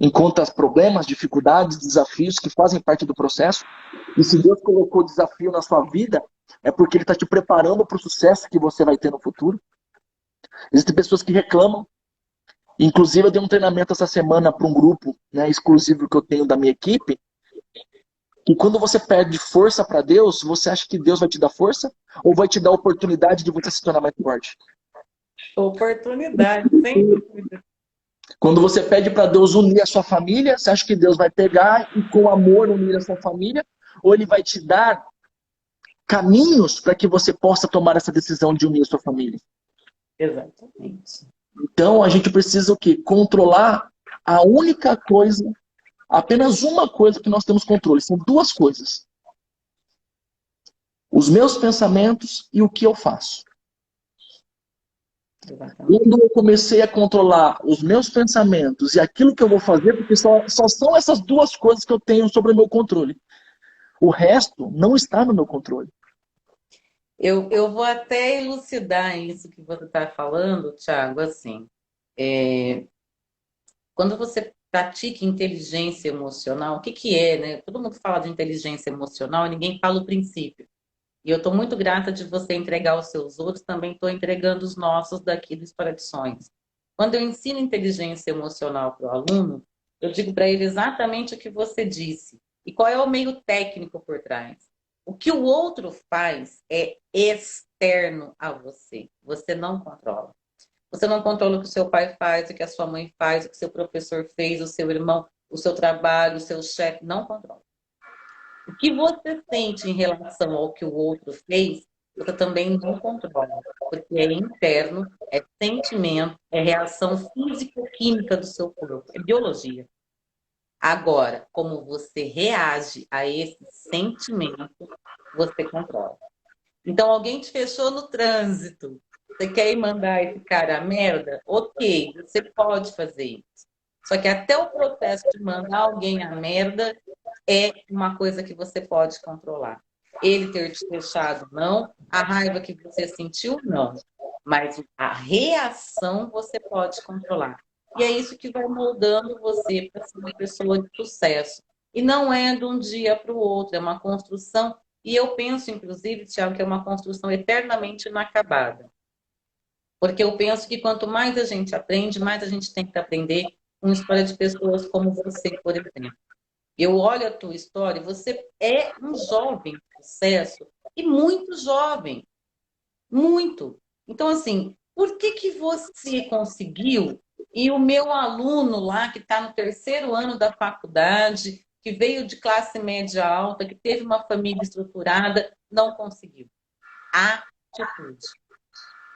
Encontra problemas, dificuldades, desafios que fazem parte do processo. E se Deus colocou desafio na sua vida, é porque Ele está te preparando para o sucesso que você vai ter no futuro. Existem pessoas que reclamam. Inclusive, eu dei um treinamento essa semana para um grupo, né, exclusivo que eu tenho da minha equipe. E quando você perde força para Deus, você acha que Deus vai te dar força? Ou vai te dar a oportunidade de você se tornar mais forte? Oportunidade, sem dúvida. Quando você pede para Deus unir a sua família, você acha que Deus vai pegar e com amor unir a sua família? Ou Ele vai te dar caminhos para que você possa tomar essa decisão de unir a sua família? Exatamente. Então a gente precisa o quê? Controlar a única coisa, apenas uma coisa que nós temos controle. São duas coisas: os meus pensamentos e o que eu faço. Exatamente. Quando eu comecei a controlar os meus pensamentos e aquilo que eu vou fazer, porque só são essas duas coisas que eu tenho sobre o meu controle. O resto não está no meu controle. Eu vou até elucidar isso que você está falando, Thiago, assim. Quando você pratica inteligência emocional, o que que é, né? Todo mundo fala de inteligência emocional e ninguém fala o princípio. E eu estou muito grata de você entregar os seus outros, também estou entregando os nossos daqui do História de Sonhos. Quando eu ensino inteligência emocional para o aluno, eu digo para ele exatamente o que você disse. E qual é o meio técnico por trás? O que o outro faz é externo a você. Você não controla. Você não controla o que o seu pai faz, o que a sua mãe faz, o que o seu professor fez, o seu irmão, o seu trabalho, o seu chefe. Não controla. O que você sente em relação ao que o outro fez, você também não controla. Porque é interno, é sentimento, é reação físico-química do seu corpo, é biologia. Agora, como você reage a esse sentimento, você controla. Então, alguém te fechou no trânsito. Você quer ir mandar esse cara a merda? Ok, você pode fazer isso. Só que até o processo de mandar alguém a merda é uma coisa que você pode controlar. Ele ter te fechado, não. A raiva que você sentiu, não. Mas a reação você pode controlar. E é isso que vai moldando você para ser uma pessoa de sucesso. E não é de um dia para o outro, é uma construção. E eu penso, inclusive, Tiago, que é uma construção eternamente inacabada. Porque eu penso que quanto mais a gente aprende, mais a gente tem que aprender com a história de pessoas como você, por exemplo. Eu olho a tua história, você é um jovem de sucesso e muito jovem, muito. Então, assim, por que que você conseguiu E o meu aluno lá, que está no terceiro ano da faculdade, que veio de classe média alta, que teve uma família estruturada, não conseguiu. Atitude.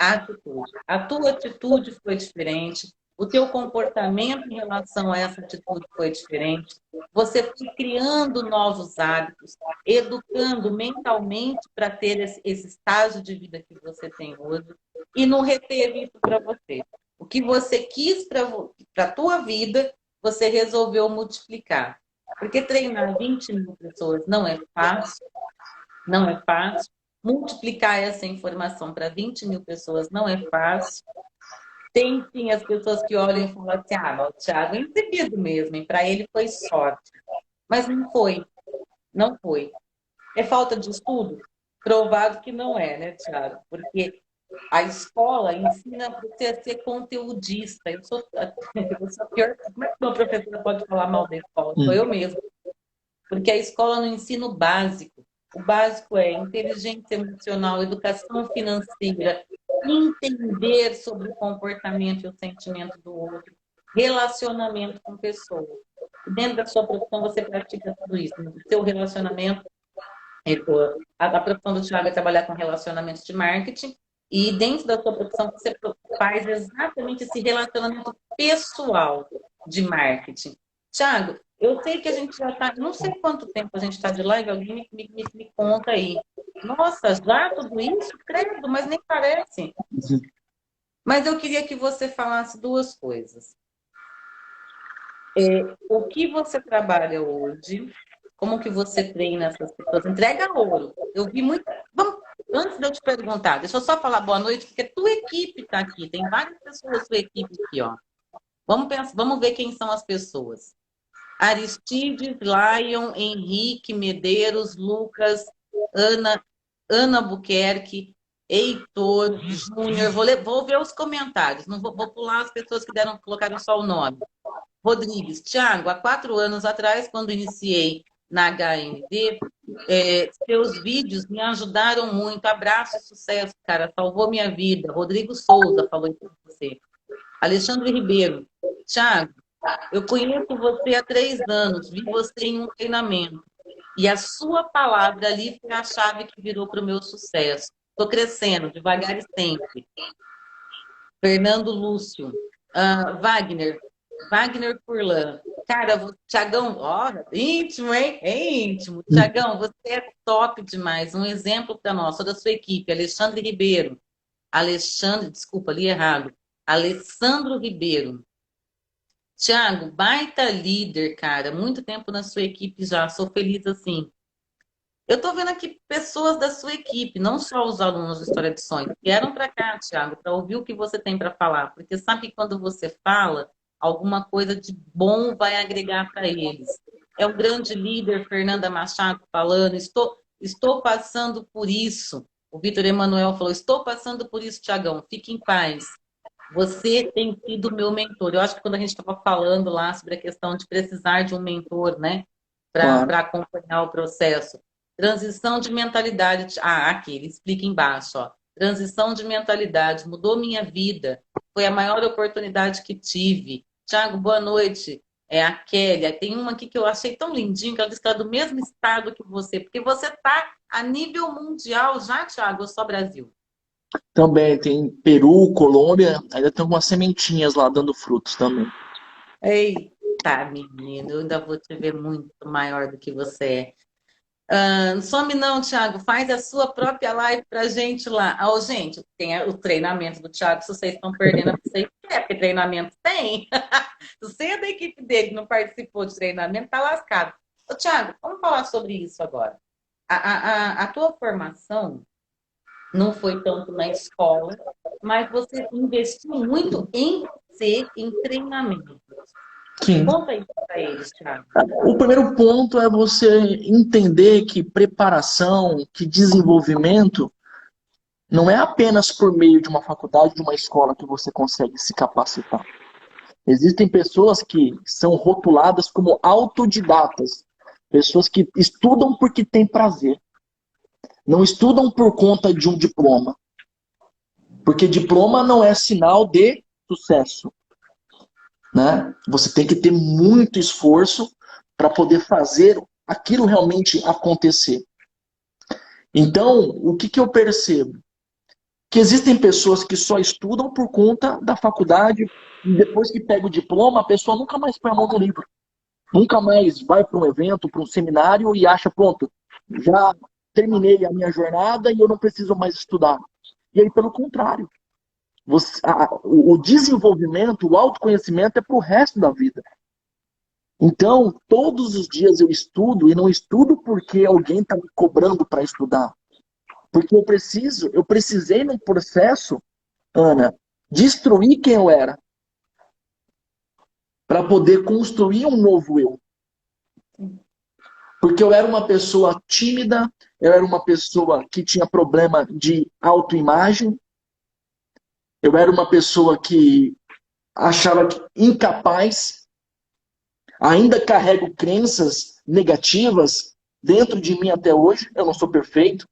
Atitude. A tua atitude foi diferente, o teu comportamento em relação a essa atitude foi diferente. Você foi criando novos hábitos, educando mentalmente para ter esse estágio de vida que você tem hoje e não reteve isso para você. O que você quis para a tua vida, você resolveu multiplicar. Porque treinar 20 mil pessoas não é fácil, não é fácil. Multiplicar essa informação para 20 mil pessoas não é fácil. Tem sim as pessoas que olham e falam assim: ah, o Thiago é exibido mesmo, e para ele foi sorte. Mas não foi, não foi. É falta de estudo? Provável que não é, né, Thiago? Porque a escola ensina você a ser conteudista. Eu sou a pior. Como é que uma professora pode falar mal da escola? Sou eu mesma. Porque a escola não ensina o básico. O básico é inteligência emocional, educação financeira, entender sobre o comportamento e o sentimento do outro, relacionamento com pessoas. Dentro da sua profissão, você pratica tudo isso. No seu relacionamento, a profissão do Thiago é trabalhar com relacionamentos de marketing, e dentro da sua profissão, você faz exatamente esse relacionamento pessoal de marketing. Thiago, eu sei que a gente já está, não sei quanto tempo a gente está de live, alguém me conta aí. Nossa, já tudo isso? Credo, mas nem parece. Mas eu queria que você falasse duas coisas. O que você trabalha hoje? Como que você treina essas pessoas? Entrega ouro. Eu vi muito. Vamos, antes de eu te perguntar, deixa eu só falar boa noite, porque tua equipe está aqui. Tem várias pessoas da sua equipe aqui, ó. Vamos pensar, vamos ver quem são as pessoas. Aristides, Lion, Henrique, Medeiros, Lucas, Ana Buquerque, Heitor, Júnior. Vou ver os comentários. Não vou pular as pessoas que colocaram só o nome. Rodrigues, Thiago, há 4 anos atrás, quando iniciei na HND, seus vídeos me ajudaram muito. Abraço e sucesso, cara. Salvou minha vida. Rodrigo Souza falou isso com você. Alexandre Ribeiro, Thiago, eu conheço você há 3 anos, vi você em um treinamento. E a sua palavra ali foi a chave que virou para o meu sucesso. Estou crescendo, devagar e sempre. Fernando Lúcio. Wagner Furlan. Cara, Thiagão, ó, íntimo, hein? É íntimo. Thiagão, você é top demais. Um exemplo para nós, toda a sua equipe. Alexandre Ribeiro. Desculpa, li errado. Alessandro Ribeiro. Thiago, baita líder, cara. Muito tempo na sua equipe já. Sou feliz assim. Eu estou vendo aqui pessoas da sua equipe, não só os alunos de História de Sonhos, que vieram para cá, Thiago, para ouvir o que você tem para falar. Porque sabe que quando você fala, alguma coisa de bom vai agregar para eles. É o grande líder, Fernanda Machado, falando. Estou passando por isso. O Vitor Emanuel falou, estou passando por isso, Thiagão. Fique em paz. Você tem sido meu mentor. Eu acho que quando a gente estava falando lá sobre a questão de precisar de um mentor, né? Para acompanhar o processo. Transição de mentalidade. Aqui, ele explica embaixo, ó. Transição de mentalidade, mudou minha vida. Foi a maior oportunidade que tive. Thiago, boa noite. É a Kélia. Tem uma aqui que eu achei tão lindinho, que ela disse que ela é do mesmo estado que você, porque você está a nível mundial já, Thiago, ou só Brasil? Também tem Peru, Colômbia, ainda tem algumas sementinhas lá dando frutos também. Eita, menino, eu ainda vou te ver muito maior do que você é. Some não, Thiago, faz a sua própria live pra gente lá. Gente, tem o treinamento do Thiago, se vocês estão perdendo, vocês querem, porque treinamento tem. Se você é da equipe dele que não participou de treinamento, tá lascado. Ô, Thiago, vamos falar sobre isso agora. A tua formação não foi tanto na escola, mas você investiu muito em você, em treinamento. Sim. Conta isso para eles, Thiago. O primeiro ponto é você entender que preparação, que desenvolvimento não é apenas por meio de uma faculdade, de uma escola que você consegue se capacitar. Existem pessoas que são rotuladas como autodidatas, pessoas que estudam porque têm prazer. Não estudam por conta de um diploma. Porque diploma não é sinal de sucesso. né? Você tem que ter muito esforço para poder fazer aquilo realmente acontecer. Então, o que eu percebo? Que existem pessoas que só estudam por conta da faculdade e depois que pega o diploma, a pessoa nunca mais põe a mão no livro. Nunca mais vai para um evento, para um seminário e acha, pronto, já terminei a minha jornada e eu não preciso mais estudar. E aí, pelo contrário, o desenvolvimento, o autoconhecimento é para o resto da vida. Então, todos os dias eu estudo e não estudo porque alguém está me cobrando para estudar. Porque eu precisei no processo, Ana, destruir quem eu era para poder construir um novo eu. Porque eu era uma pessoa tímida, eu era uma pessoa que tinha problema de autoimagem, eu era uma pessoa que achava incapaz, ainda carrego crenças negativas dentro de mim até hoje, eu não sou perfeito.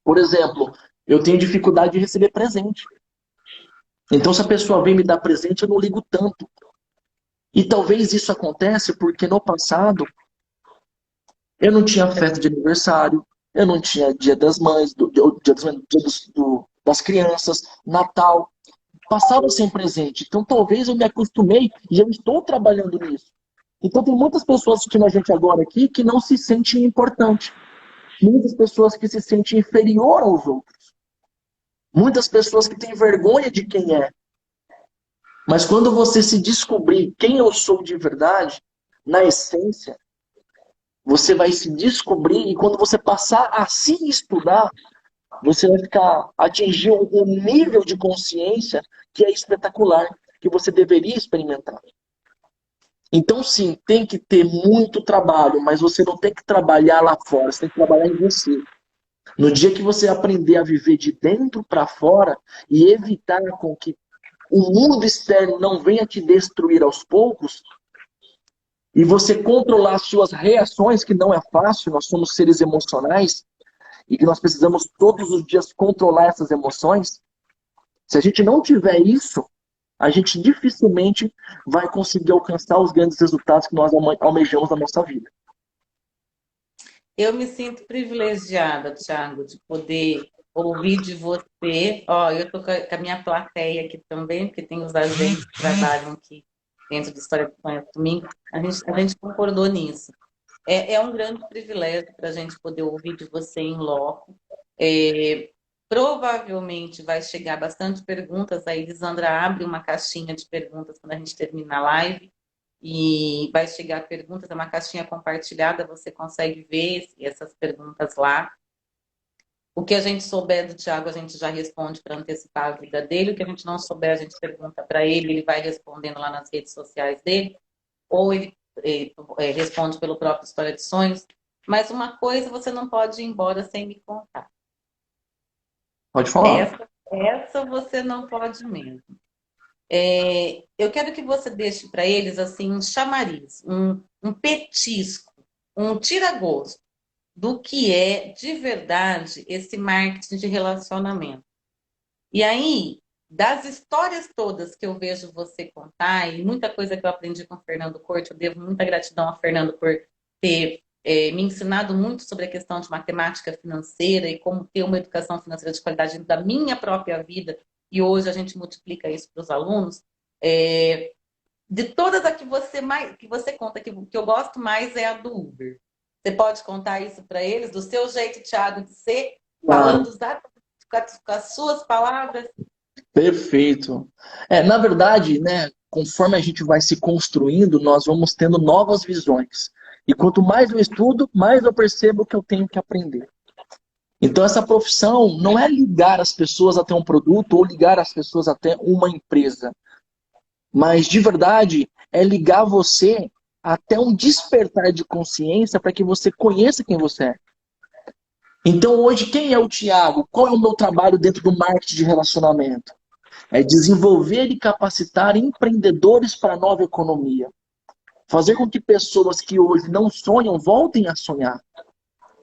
Por exemplo, eu tenho dificuldade de receber presente. Então, se a pessoa vem me dar presente, eu não ligo tanto. E talvez isso acontece porque no passado eu não tinha festa de aniversário, eu não tinha dia das mães, das crianças, Natal. Passava sem presente. Então talvez eu me acostumei e eu estou trabalhando nisso. Então tem muitas pessoas assistindo a gente agora aqui que não se sentem importantes. Muitas pessoas que se sentem inferior aos outros. Muitas pessoas que têm vergonha de quem é. Mas quando você se descobrir quem eu sou de verdade, na essência, você vai se descobrir e quando você passar a se estudar, você vai atingir um nível de consciência que é espetacular, que você deveria experimentar. Então, sim, tem que ter muito trabalho, mas você não tem que trabalhar lá fora, você tem que trabalhar em você. No dia que você aprender a viver de dentro para fora e evitar com que o mundo externo não venha te destruir aos poucos, e você controlar as suas reações, que não é fácil, nós somos seres emocionais, e que nós precisamos todos os dias controlar essas emoções, se a gente não tiver isso, a gente dificilmente vai conseguir alcançar os grandes resultados que nós almejamos na nossa vida. Eu me sinto privilegiada, Thiago, de poder ouvir de você. Ó, eu estou com a minha plateia aqui também, porque tem os agentes que trabalham aqui dentro de História do Sonho Domingo. A gente concordou nisso. É um grande privilégio para a gente poder ouvir de você em loco. Provavelmente vai chegar bastante perguntas. A Elisandra abre uma caixinha de perguntas quando a gente termina a live. E vai chegar perguntas, é uma caixinha compartilhada, você consegue ver essas perguntas lá. O que a gente souber do Thiago, a gente já responde para antecipar a vida dele. O que a gente não souber, a gente pergunta para ele, ele vai respondendo lá nas redes sociais dele. Ou ele responde pelo próprio História de Sonhos. Mas uma coisa você não pode ir embora sem me contar. Pode falar. Essa você não pode mesmo. Eu quero que você deixe para eles assim um chamariz, um petisco, um tira-gosto do que é de verdade esse marketing de relacionamento. E aí, das histórias todas que eu vejo você contar, e muita coisa que eu aprendi com o Fernando Corte, eu devo muita gratidão ao Fernando por ter me ensinado muito sobre a questão de matemática financeira e como ter uma educação financeira de qualidade da minha própria vida. E hoje a gente multiplica isso para os alunos. De todas as que você conta, que eu gosto mais é a do Uber. Você pode contar isso para eles, do seu jeito, Thiago, de ser, falando com as suas palavras? Perfeito. Na verdade, né, conforme a gente vai se construindo, nós vamos tendo novas visões. E quanto mais eu estudo, mais eu percebo que eu tenho que aprender. Então, essa profissão não é ligar as pessoas até um produto ou ligar as pessoas até uma empresa. Mas, de verdade, é ligar você até um despertar de consciência para que você conheça quem você é. Então, hoje, quem é o Thiago? Qual é o meu trabalho dentro do marketing de relacionamento? É desenvolver e capacitar empreendedores para a nova economia. Fazer com que pessoas que hoje não sonham voltem a sonhar.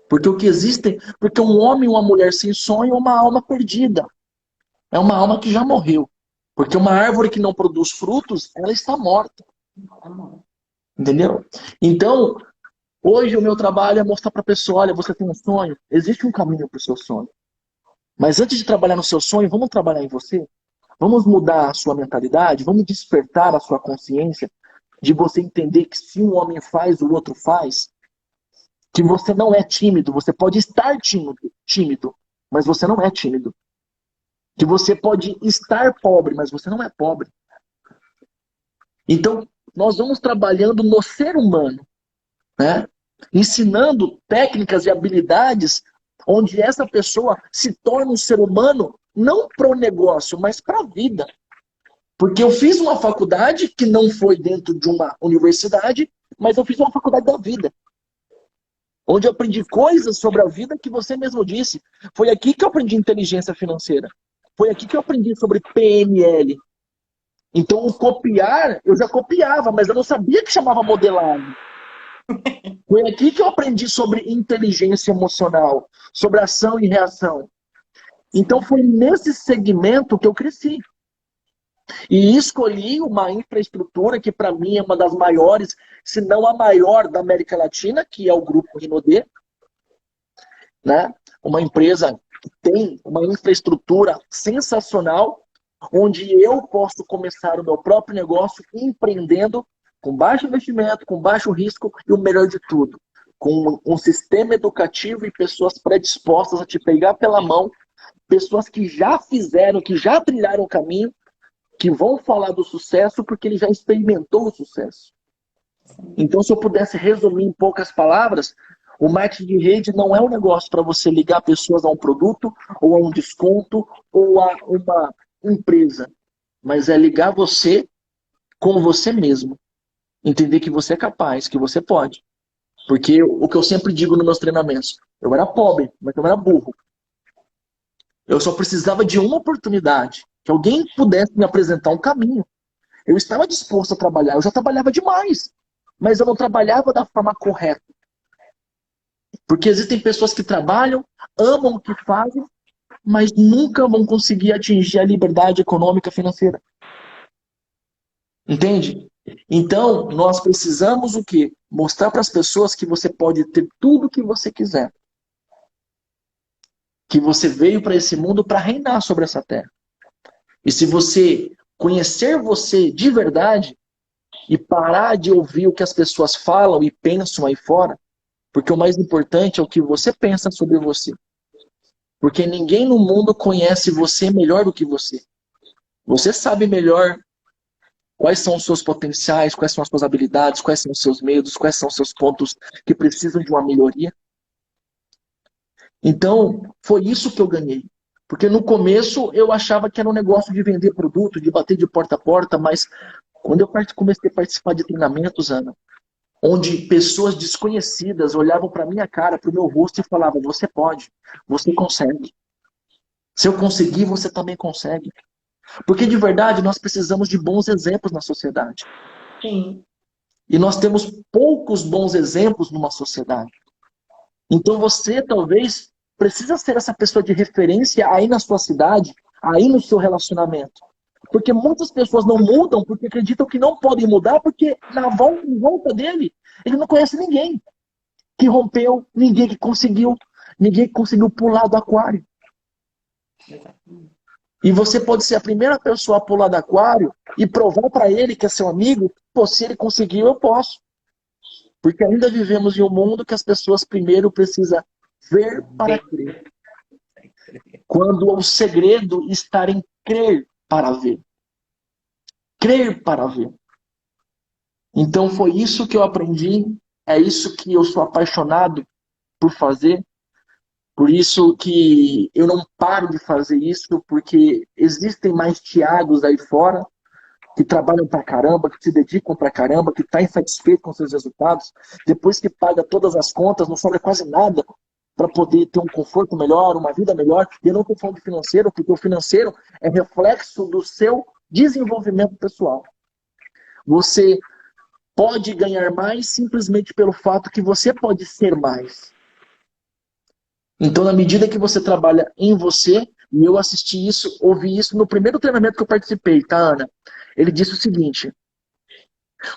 Porque o que existe, um homem e uma mulher sem sonho é uma alma perdida. É uma alma que já morreu. Porque uma árvore que não produz frutos, ela está morta. Entendeu? Então, hoje o meu trabalho é mostrar para a pessoa, olha, você tem um sonho, existe um caminho para o seu sonho. Mas antes de trabalhar no seu sonho, vamos trabalhar em você? Vamos mudar a sua mentalidade? Vamos despertar a sua consciência de você entender que se um homem faz, o outro faz? Que você não é tímido, você pode estar tímido, mas você não é tímido. Que você pode estar pobre, mas você não é pobre. Então, nós vamos trabalhando no ser humano, né? Ensinando técnicas e habilidades onde essa pessoa se torna um ser humano não para o negócio, mas para a vida. Porque eu fiz uma faculdade que não foi dentro de uma universidade, mas eu fiz uma faculdade da vida. Onde eu aprendi coisas sobre a vida que você mesmo disse. Foi aqui que eu aprendi inteligência financeira. Foi aqui que eu aprendi sobre PNL. Então, o copiar, eu já copiava, mas eu não sabia que chamava modelagem. Foi aqui que eu aprendi sobre inteligência emocional, sobre ação e reação. Então, foi nesse segmento que eu cresci. E escolhi uma infraestrutura que, para mim, é uma das maiores, se não a maior da América Latina, que é o Grupo Rinode, né? Uma empresa que tem uma infraestrutura sensacional, onde eu posso começar o meu próprio negócio empreendendo com baixo investimento, com baixo risco e o melhor de tudo, com um sistema educativo e pessoas predispostas a te pegar pela mão, pessoas que já fizeram, que já trilharam o caminho, que vão falar do sucesso porque ele já experimentou o sucesso. Então, se eu pudesse resumir em poucas palavras, o marketing de rede não é um negócio para você ligar pessoas a um produto, ou a um desconto, ou a uma empresa, mas é ligar você com você mesmo. Entender que você é capaz, que você pode. Porque o que eu sempre digo nos meus treinamentos, eu era pobre, mas eu era burro. Eu só precisava de uma oportunidade, que alguém pudesse me apresentar um caminho. Eu estava disposto a trabalhar, eu já trabalhava demais, mas eu não trabalhava da forma correta. Porque existem pessoas que trabalham, amam o que fazem, mas nunca vão conseguir atingir a liberdade econômica financeira. Entende? Então, nós precisamos o quê? Mostrar para as pessoas que você pode ter tudo o que você quiser. Que você veio para esse mundo para reinar sobre essa terra. E se você conhecer você de verdade e parar de ouvir o que as pessoas falam e pensam aí fora, porque o mais importante é o que você pensa sobre você. Porque ninguém no mundo conhece você melhor do que você. Você sabe melhor quais são os seus potenciais, quais são as suas habilidades, quais são os seus medos, quais são os seus pontos que precisam de uma melhoria. Então, foi isso que eu ganhei. Porque no começo eu achava que era um negócio de vender produto, de bater de porta a porta, mas quando eu comecei a participar de treinamentos, Ana, onde pessoas desconhecidas olhavam para minha cara, para o meu rosto e falavam, você pode, você consegue. Se eu conseguir, você também consegue. Porque de verdade nós precisamos de bons exemplos na sociedade. Sim. E nós temos poucos bons exemplos numa sociedade. Então você talvez precisa ser essa pessoa de referência aí na sua cidade, aí no seu relacionamento. Porque muitas pessoas não mudam porque acreditam que não podem mudar, porque em volta dele, ele não conhece ninguém que rompeu, ninguém que conseguiu pular do aquário. E você pode ser a primeira pessoa a pular do aquário e provar para ele que é seu amigo, pô, se ele conseguiu, eu posso. Porque ainda vivemos em um mundo que as pessoas primeiro precisam ver para crer. Quando o segredo está em crer para ver. Crer para ver. Então foi isso que eu aprendi, é isso que eu sou apaixonado por fazer. Por isso que eu não paro de fazer isso, porque existem mais Thiagos aí fora que trabalham pra caramba, que se dedicam pra caramba, que tá insatisfeito com seus resultados, depois que paga todas as contas, não sobra quase nada para poder ter um conforto melhor, uma vida melhor. E eu não estou falando de financeiro, porque o financeiro é reflexo do seu desenvolvimento pessoal. Você pode ganhar mais simplesmente pelo fato que você pode ser mais. Então, na medida que você trabalha em você, E eu assisti isso, ouvi isso no primeiro treinamento que eu participei, tá, Ana? Ele disse o seguinte: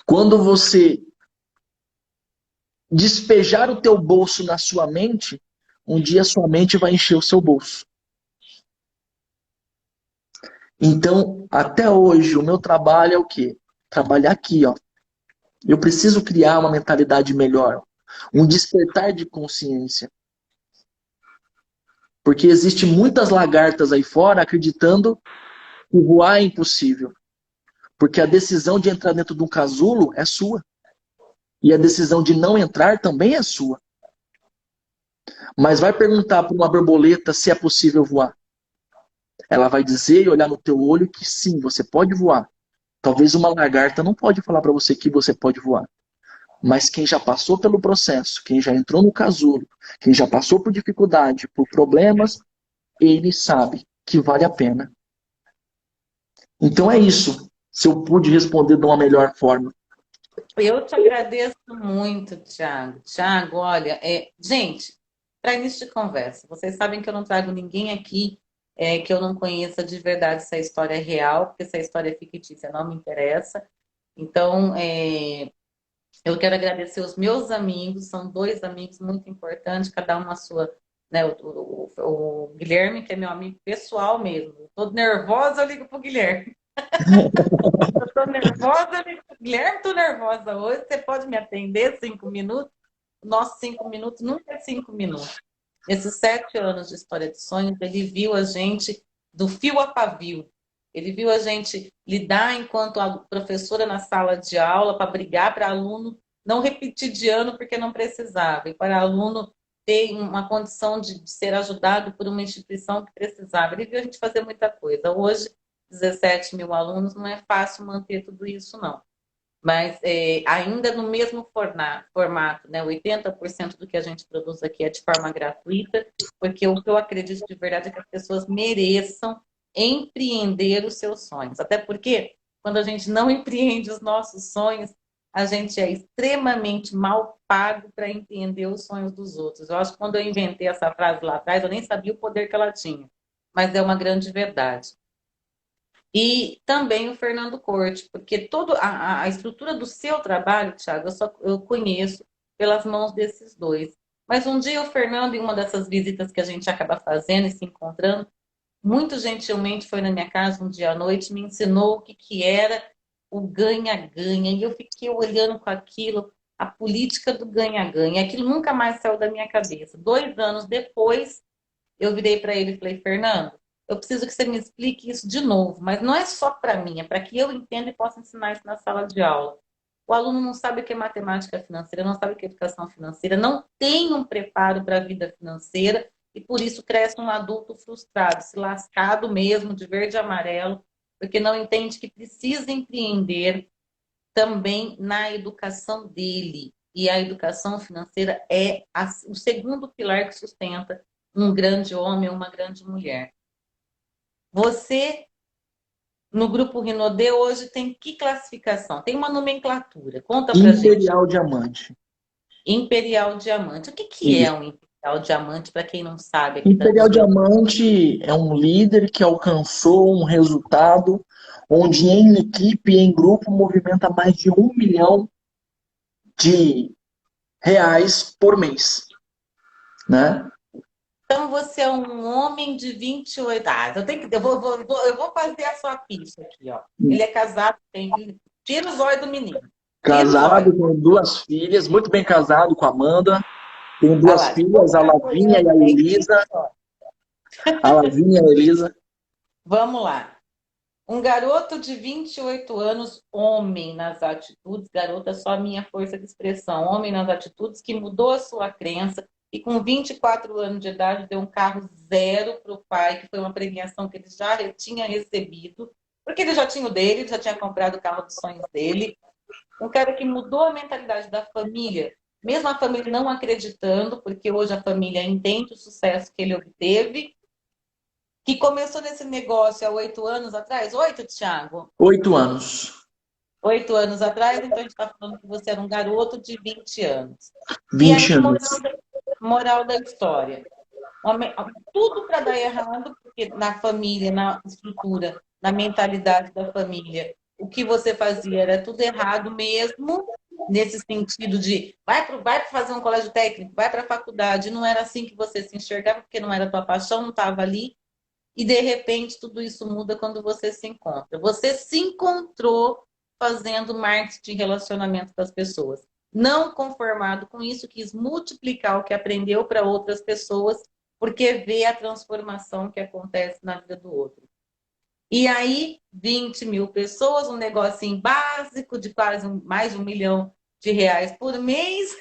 quando você despejar o teu bolso na sua mente, um dia a sua mente vai encher o seu bolso. Então, até hoje, o meu trabalho é o quê? Trabalhar aqui, ó. Eu preciso criar uma mentalidade melhor, um despertar de consciência. Porque existe muitas lagartas aí fora acreditando que voar é impossível. Porque a decisão de entrar dentro de um casulo é sua. E a decisão de não entrar também é sua. Mas vai perguntar para uma borboleta se é possível voar. Ela vai dizer e olhar no teu olho que sim, você pode voar. Talvez uma lagarta não pode falar para você que você pode voar. Mas quem já passou pelo processo, quem já entrou no casulo, quem já passou por dificuldade, por problemas, ele sabe que vale a pena. Então é isso. Se eu pude responder de uma melhor forma. Eu te agradeço muito, Thiago. Thiago, olha, gente, para início de conversa, vocês sabem que eu não trago ninguém aqui que eu não conheça de verdade se a história é real, porque se a história é fictícia não me interessa. Então, eu quero agradecer os meus amigos, são dois amigos muito importantes, cada um na sua, né? O Guilherme, que é meu amigo pessoal mesmo. Estou nervosa, eu ligo pro Guilherme. Eu tô nervosa, eu ligo pro Guilherme, tô nervosa hoje. Você pode me atender 5 minutos? Nossos 5 minutos nunca é 5 minutos. Nesses 7 anos de História de Sonhos, ele viu a gente do fio a pavio. Ele viu a gente lidar enquanto a professora na sala de aula para brigar para aluno não repetir de ano porque não precisava, e para aluno ter uma condição de ser ajudado por uma instituição que precisava. Ele viu a gente fazer muita coisa. Hoje, 17 mil alunos, não é fácil manter tudo isso, não. Mas ainda no mesmo formato, né? 80% do que a gente produz aqui é de forma gratuita, porque o que eu acredito de verdade é que as pessoas mereçam empreender os seus sonhos. Até porque, quando a gente não empreende os nossos sonhos, a gente é extremamente mal pago para empreender os sonhos dos outros. Eu acho que quando eu inventei essa frase lá atrás, eu nem sabia o poder que ela tinha, mas é uma grande verdade. E também o Fernando Corte, porque toda a estrutura do seu trabalho, Thiago, eu conheço pelas mãos desses dois. Mas um dia o Fernando, em uma dessas visitas que a gente acaba fazendo e se encontrando, muito gentilmente foi na minha casa um dia à noite, me ensinou o que era o ganha-ganha. E eu fiquei olhando com aquilo, a política do ganha-ganha. Aquilo nunca mais saiu da minha cabeça. 2 anos depois, eu virei para ele e falei, Fernando, eu preciso que você me explique isso de novo, mas não é só para mim, é para que eu entenda e possa ensinar isso na sala de aula. O aluno não sabe o que é matemática financeira, não sabe o que é educação financeira, não tem um preparo para a vida financeira e por isso cresce um adulto frustrado, se lascado mesmo, de verde e amarelo, porque não entende que precisa empreender também na educação dele. E a educação financeira é o segundo pilar que sustenta um grande homem ou uma grande mulher. Você, no Grupo Rinodê, hoje tem que classificação? Tem uma nomenclatura. Conta pra gente. Imperial Diamante. Imperial Diamante. O que é Isso. um Imperial Diamante, para quem não sabe aqui da Imperial região? Diamante é um líder que alcançou um resultado onde em equipe, em grupo, movimenta mais de 1 milhão de reais por mês, né? Então, você é um homem de 28 anos. Eu vou fazer a sua ficha aqui, ó. Ele é casado, tira os olhos do menino. Tira os Casado, olhos. com 2 filhas, muito bem casado com a Amanda. Tenho Olha 2 lá, se for filhas, a ficar Lavinha e olhando a aí, tira Elisa. os olhos. A Lavinha e a Elisa. Vamos lá. Um garoto de 28 anos, homem nas atitudes, garota é só a minha força de expressão, homem nas atitudes, que mudou a sua crença e com 24 anos de idade deu um carro zero para o pai, que foi uma premiação que ele já tinha recebido, porque ele já tinha o dele, ele já tinha comprado o carro dos sonhos dele. Um cara que mudou a mentalidade da família, mesmo a família não acreditando, porque hoje a família entende o sucesso que ele obteve, que começou nesse negócio há 8 anos atrás. 8, Thiago? 8 anos. 8 anos atrás, então a gente está falando que você era um garoto de 20 anos. E aí, 20 anos. moral da história. Tudo para dar errado, porque na família, na estrutura, na mentalidade da família, o que você fazia era tudo errado mesmo, nesse sentido de vai fazer um colégio técnico, vai para a faculdade. Não era assim que você se enxergava, porque não era tua paixão, não estava ali. E de repente tudo isso muda quando você se encontra. Você se encontrou fazendo marketing de relacionamento com as pessoas. Não conformado com isso, quis multiplicar o que aprendeu para outras pessoas, porque vê a transformação que acontece na vida do outro. E aí, 20 mil pessoas, um negocinho básico de quase mais de R$ 1 milhão por mês.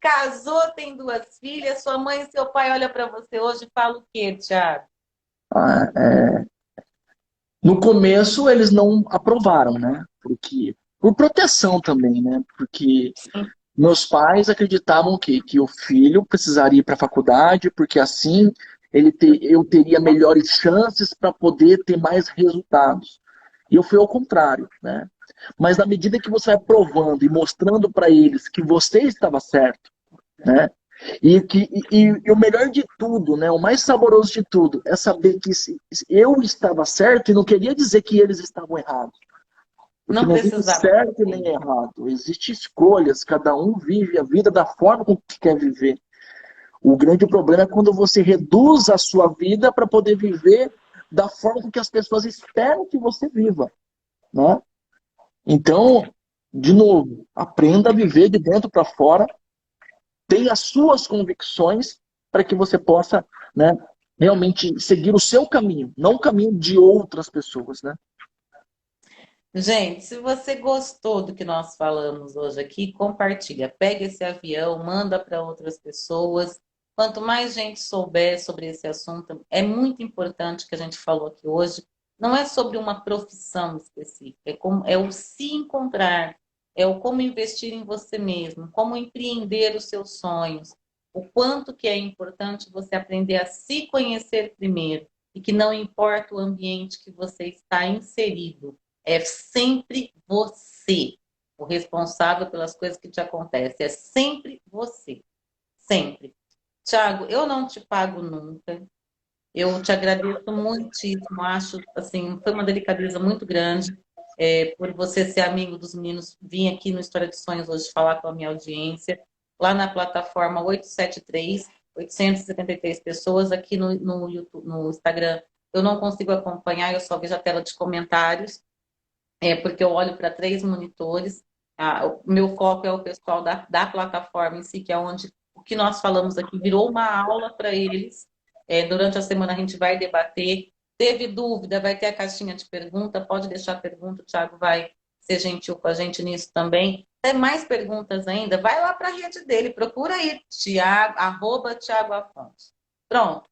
Casou, tem 2 filhas, sua mãe e seu pai olham para você hoje e falam o quê, Thiago? Ah, no começo eles não aprovaram, né? Porque por proteção também, né? Porque meus pais acreditavam que o filho precisaria ir para a faculdade, porque assim eu teria melhores chances para poder ter mais resultados. E eu fui ao contrário, né? Mas na medida que você vai provando e mostrando para eles que você estava certo, né? E o melhor de tudo, né? O mais saboroso de tudo é saber que eu estava certo e não queria dizer que eles estavam errados. Porque Não não existe precisava. certo nem errado. Existem escolhas, cada um vive a vida da forma como que quer viver. O grande problema é quando você reduz a sua vida para poder viver da forma que as pessoas esperam que você viva, né? Então, de novo, aprenda a viver de dentro para fora, tenha as suas convicções para que você possa, né, realmente seguir o seu caminho, não o caminho de outras pessoas, né? Gente, se você gostou do que nós falamos hoje aqui, compartilha. Pega esse avião, manda para outras pessoas. Quanto mais gente souber sobre esse assunto, é muito importante que a gente falou aqui hoje. Não é sobre uma profissão específica, é o se encontrar, é o como investir em você mesmo, como empreender os seus sonhos, o quanto que é importante você aprender a se conhecer primeiro e que não importa o ambiente que você está inserido. É sempre você o responsável pelas coisas que te acontecem. É sempre você. Sempre. Tiago, eu não te pago nunca. Eu te agradeço muitíssimo. Acho, assim, foi uma delicadeza muito grande por você ser amigo dos meninos. Vim aqui no História de Sonhos hoje falar com a minha audiência. Lá na plataforma 873, 873 pessoas. Aqui no YouTube, no Instagram, eu não consigo acompanhar, eu só vejo a tela de comentários. Porque eu olho para 3 monitores. O meu foco é o pessoal da plataforma em si, que é onde o que nós falamos aqui virou uma aula para eles. Durante a semana a gente vai debater. Teve dúvida, vai ter a caixinha de pergunta, pode deixar pergunta, o Thiago vai ser gentil com a gente nisso também. Tem mais perguntas ainda? Vai lá para a rede dele, procura aí, @Thiago Afonso. Pronto.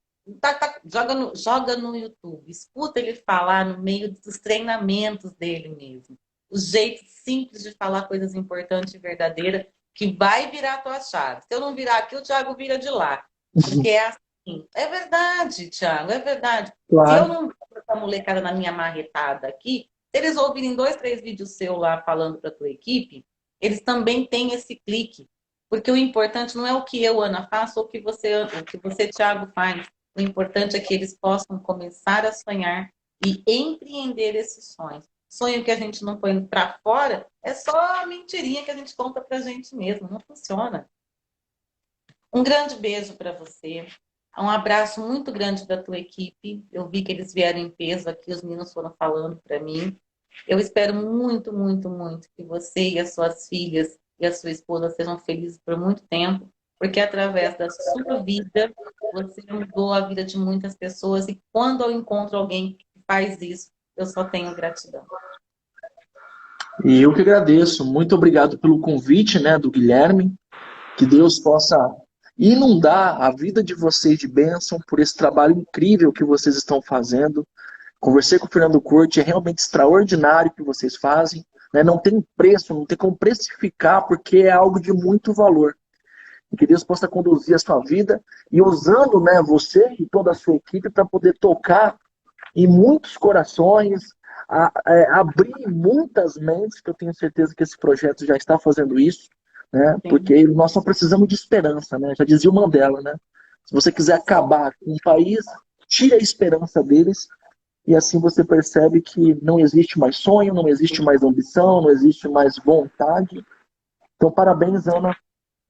Joga no YouTube, escuta ele falar no meio dos treinamentos dele mesmo. O jeito simples de falar coisas importantes e verdadeiras que vai virar a tua chave. Se eu não virar aqui, o Thiago vira de lá. Porque é assim. É verdade, Thiago, é verdade. Se eu Claro. não for essa molecada na minha marretada aqui, se eles ouvirem 2, 3 vídeos seu lá falando para tua equipe, eles também têm esse clique. Porque o importante não é o que eu, Ana, faço ou o que você, Thiago, faz. O importante é que eles possam começar a sonhar e empreender esses sonhos. Sonho que a gente não põe para fora é só a mentirinha que a gente conta para a gente mesmo. Não funciona. Um grande beijo para você. Um abraço muito grande da tua equipe. Eu vi que eles vieram em peso aqui, os meninos foram falando para mim. Eu espero muito, muito, muito que você e as suas filhas e a sua esposa sejam felizes por muito tempo, porque através da sua vida você mudou a vida de muitas pessoas e quando eu encontro alguém que faz isso, eu só tenho gratidão. E eu que agradeço. Muito obrigado pelo convite, né, do Guilherme. Que Deus possa inundar a vida de vocês de bênção por esse trabalho incrível que vocês estão fazendo. Conversei com o Fernando Corte, é realmente extraordinário o que vocês fazem. Né? Não tem preço, não tem como precificar, porque é algo de muito valor. E que Deus possa conduzir a sua vida e usando, né, você e toda a sua equipe para poder tocar em muitos corações, abrir muitas mentes, que eu tenho certeza que esse projeto já está fazendo isso, né? Porque nós só precisamos de esperança, né? Já dizia o Mandela, né? Se você quiser acabar com um país, tire a esperança deles, e assim você percebe que não existe mais sonho, não existe mais ambição, não existe mais vontade. Então, parabéns, Ana.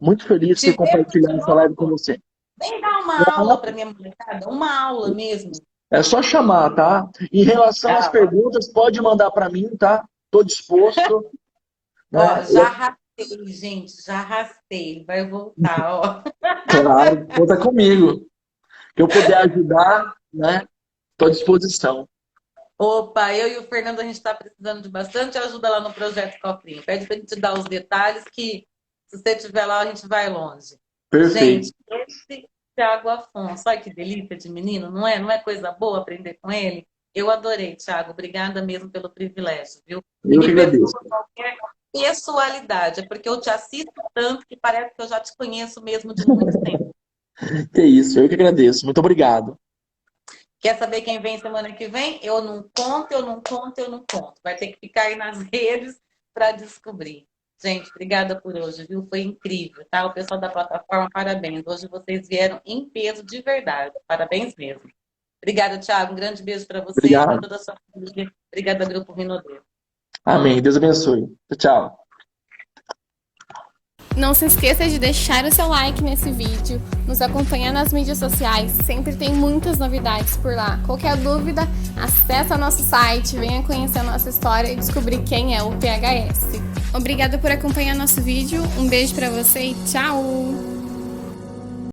Muito feliz de ter Te vejo de compartilhado essa live com novo. você. Vem dar uma aula para minha molecada, uma aula mesmo. É só chamar, tá? Em relação às Ah, perguntas, pode mandar para mim, tá? Estou disposto. Né? ó, já raspei, gente, já raspei. Vai voltar, ó. Claro, conta comigo. Que eu puder ajudar, né? Estou à disposição. Opa, eu e o Fernando, a gente está precisando de bastante ajuda lá no Projeto Cofrinho. Pede para a gente dar os detalhes que, se você estiver lá, a gente vai longe. Perfeito. Gente, esse Thiago Afonso, olha que delícia de menino, não é? Não é coisa boa aprender com ele? Eu adorei, Thiago. Obrigada mesmo pelo privilégio, viu? E Eu me que perdoa agradeço. qualquer pessoalidade, é porque eu te assisto tanto que parece que eu já te conheço mesmo de muito tempo. Que isso, eu que agradeço. Muito obrigado. Quer saber quem vem semana que vem? Eu não conto, eu não conto, eu não conto. Vai ter que ficar aí nas redes para descobrir. Gente, obrigada por hoje, viu? Foi incrível, tá? O pessoal da plataforma, parabéns. Hoje vocês vieram em peso de verdade. Parabéns mesmo. Obrigada, Thiago. Um grande beijo para você e para Obrigado. toda a sua família. Obrigada, Grupo Rinodê. Amém. Deus abençoe. Tchau. Não se esqueça de deixar o seu like nesse vídeo, nos acompanhar nas mídias sociais, sempre tem muitas novidades por lá. Qualquer dúvida, acesse o nosso site, venha conhecer a nossa história e descobrir quem é o PHS. Obrigada por acompanhar nosso vídeo, um beijo pra você e tchau!